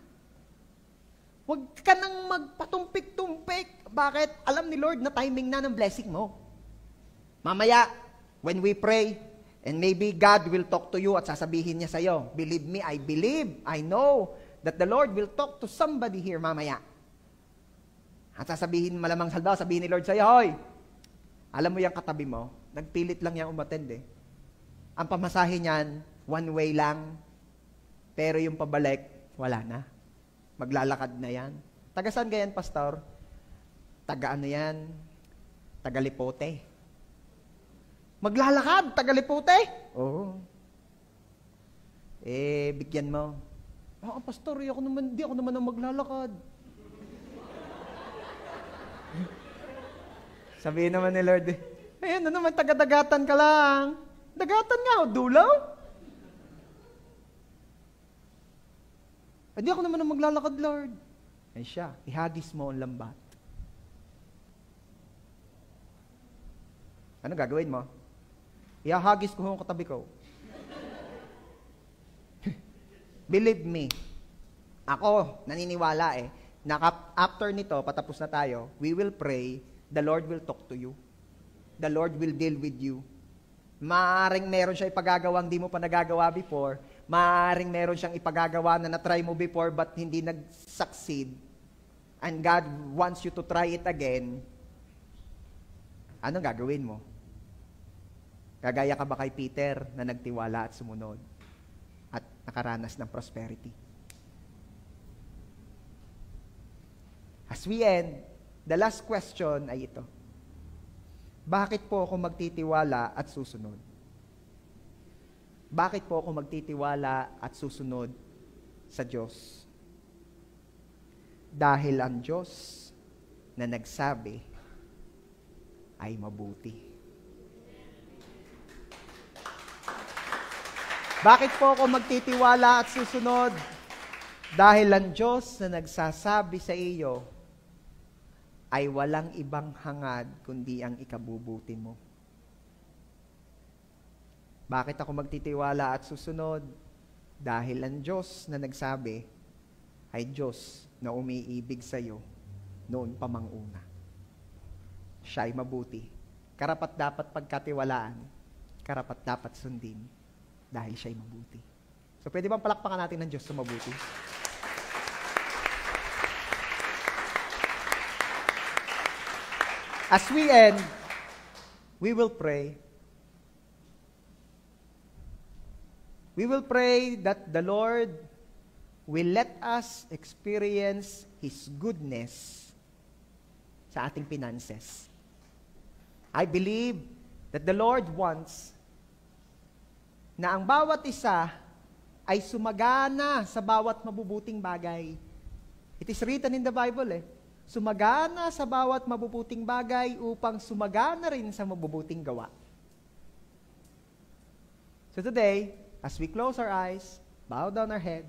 Huwag ka nang magpatumpik-tumpik. Bakit? Alam ni Lord na timing na ng blessing mo. Mamaya, when we pray, and maybe God will talk to you at sasabihin niya sa'yo, believe me, I believe, I know that the Lord will talk to somebody here mamaya. At sasabihin malamang salbaw, sabihin ni Lord sa'yo, hoy, alam mo yung katabi mo, nagpilit lang yan umattend eh. Ang pamasahe niyan, one way lang, pero yung pabalik, wala na. Maglalakad na yan. Taga saan ganyan, pastor? Taga ano yan? Taga Lipote. Maglalakad, taga Lipote? Oo. Bigyan mo. Pastor, di ako naman ang maglalakad. Sabihin naman ni Lord, ayan na naman, taga-dagatan ka lang. Dagatan nga, dulaw. Di ako naman ang maglalakad, Lord. Ay siya, ihagis mo ang lambat. Ano gagawin mo? Ihahagis ko ang katabi ko. Believe me, ako, naniniwala na after nito, patapos na tayo, we will pray, the Lord will talk to you. The Lord will deal with you. Maaring meron siya ipagagawang di mo pa nagagawa before. Maaring meron siyang ipagagawa na na-try mo before but hindi nag-succeed. And God wants you to try it again. Anong gagawin mo? Gagaya ka ba kay Peter na nagtiwala at sumunod at nakaranas ng prosperity? As we end, the last question ay ito. Bakit po ako magtitiwala at susunod? Bakit po ako magtitiwala at susunod sa Diyos? Dahil ang Diyos na nagsabi ay mabuti. Bakit po ako magtitiwala at susunod? Dahil ang Diyos na nagsasabi sa iyo ay walang ibang hangad kundi ang ikabubuti mo. Bakit ako magtitiwala at susunod? Dahil ang Diyos na nagsabi ay Diyos na umiibig sa iyo noon pa mang una. Siya ay mabuti. Karapat dapat pagkatiwalaan, karapat dapat sundin dahil siya ay mabuti. So pwede bang palakpakan natin ng Diyos sa mabuti? As we end, we will pray. We will pray that the Lord will let us experience His goodness sa ating finances. I believe that the Lord wants na ang bawat isa ay sumagana sa bawat mabubuting bagay. It is written in the Bible sumagana sa bawat mabubuting bagay upang sumagana rin sa mabubuting gawa. So today, as we close our eyes, bow down our head,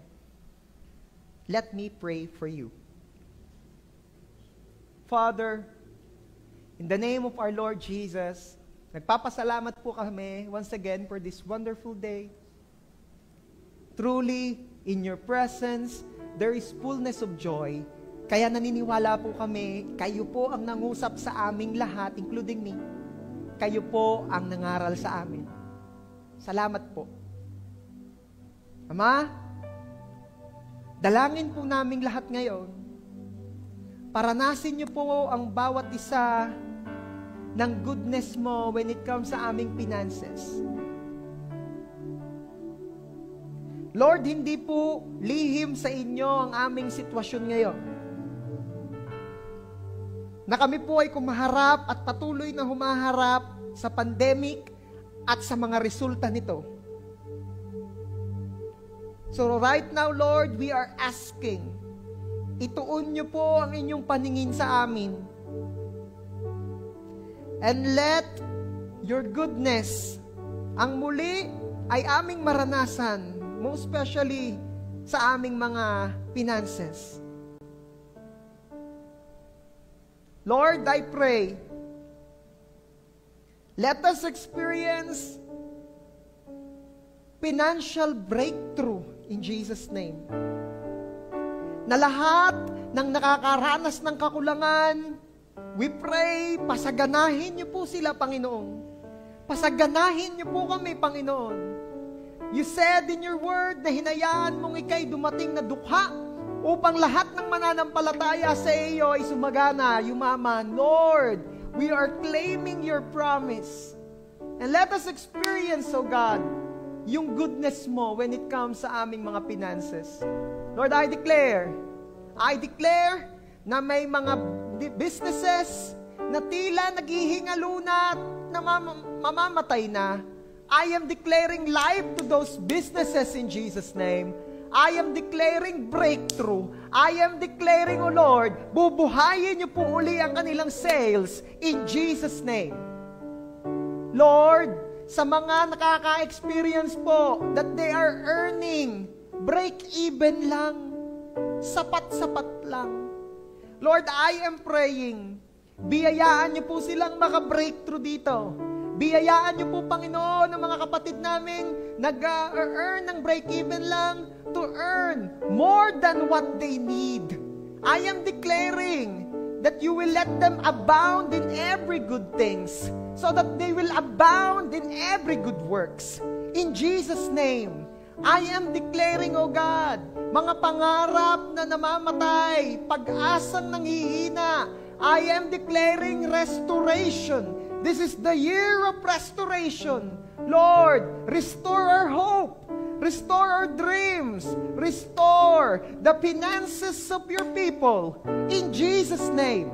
let me pray for you. Father, in the name of our Lord Jesus, nagpapasalamat po kami once again for this wonderful day. Truly, in your presence, there is fullness of joy. Kaya naniniwala po kami, kayo po ang nangusap sa aming lahat, including me. Kayo po ang nangaral sa amin. Salamat po. Ama, dalangin po naming lahat ngayon, paranasin niyo po ang bawat isa ng goodness mo when it comes sa aming finances. Lord, hindi po lihim sa inyo ang aming sitwasyon ngayon. Na kami po ay kumaharap at patuloy na humaharap sa pandemic at sa mga resulta nito. So right now, Lord, we are asking, ituon niyo po ang inyong paningin sa amin. And let your goodness, ang muli ay aming maranasan, most especially sa aming mga finances. Lord, I pray, let us experience financial breakthrough in Jesus' name. Na lahat ng nakakaranas ng kakulangan, we pray, pasaganahin niyo po sila, Panginoon. Pasaganahin niyo po kami, Panginoon. You said in your word na hinayaan mong ika'y dumating na dukha upang lahat ng mananampalataya sa iyo ay sumagana, yumaman. Lord, we are claiming your promise. And let us experience, O God, yung goodness mo when it comes sa aming mga finances. Lord, I declare na may mga businesses na tila naghihingalunat na mamamatay na. I am declaring life to those businesses in Jesus' name. I am declaring breakthrough. I am declaring, O Lord, bubuhayin niyo po uli ang kanilang sales in Jesus' name. Lord, sa mga nakaka-experience po that they are earning break-even lang, sapat-sapat lang. Lord, I am praying, biyayaan niyo po silang maka-breakthrough dito. Biyayaan niyo po, Panginoon, ang mga kapatid namin nag-earn ng break-even lang to earn more than what they need. I am declaring that you will let them abound in every good things so that they will abound in every good works. In Jesus' name, I am declaring, O God, mga pangarap na namamatay, pag-asang nanghihina, I am declaring restoration. This is the year of restoration. Lord, restore our hope. Restore our dreams. Restore the finances of your people. In Jesus' name.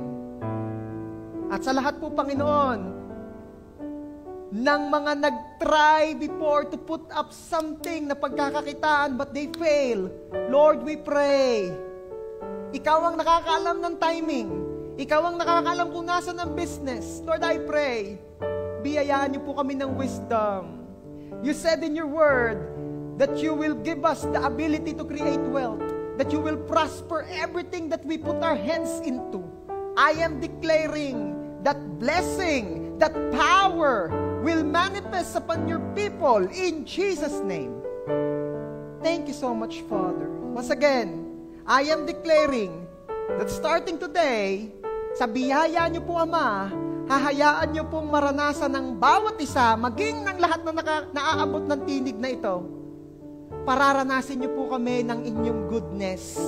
At sa lahat po, Panginoon, ng mga nag-try before to put up something na pagkakakitaan but they fail, Lord, we pray. Ikaw ang nakakaalam ng timing. Ikaw ang nakakaalam kung nasan ang business. Lord, I pray, biyayaan niyo po kami ng wisdom. You said in your word that you will give us the ability to create wealth, that you will prosper everything that we put our hands into. I am declaring that blessing, that power will manifest upon your people in Jesus' name. Thank you so much, Father. Once again, I am declaring that starting today, sa biyaya niyo po, Ama, hahayaan niyo pong maranasan ng bawat isa, maging ng lahat na naaabot ng tinig na ito. Pararanasin niyo po kami ng inyong goodness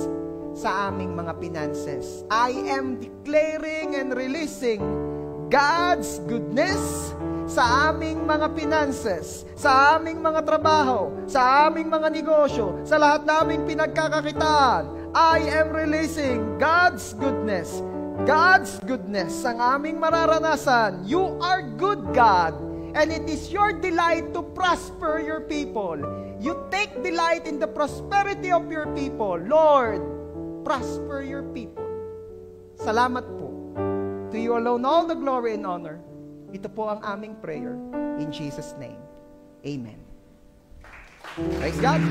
sa aming mga finances. I am declaring and releasing God's goodness sa aming mga finances, sa aming mga trabaho, sa aming mga negosyo, sa lahat naming pinagkakakitaan. I am releasing God's goodness. God's goodness ang aming mararanasan. You are good, God, and it is your delight to prosper your people. You take delight in the prosperity of your people. Lord, prosper your people. Salamat po. To you alone all the glory and honor. Ito po ang aming prayer. In Jesus' name. Amen. Praise God.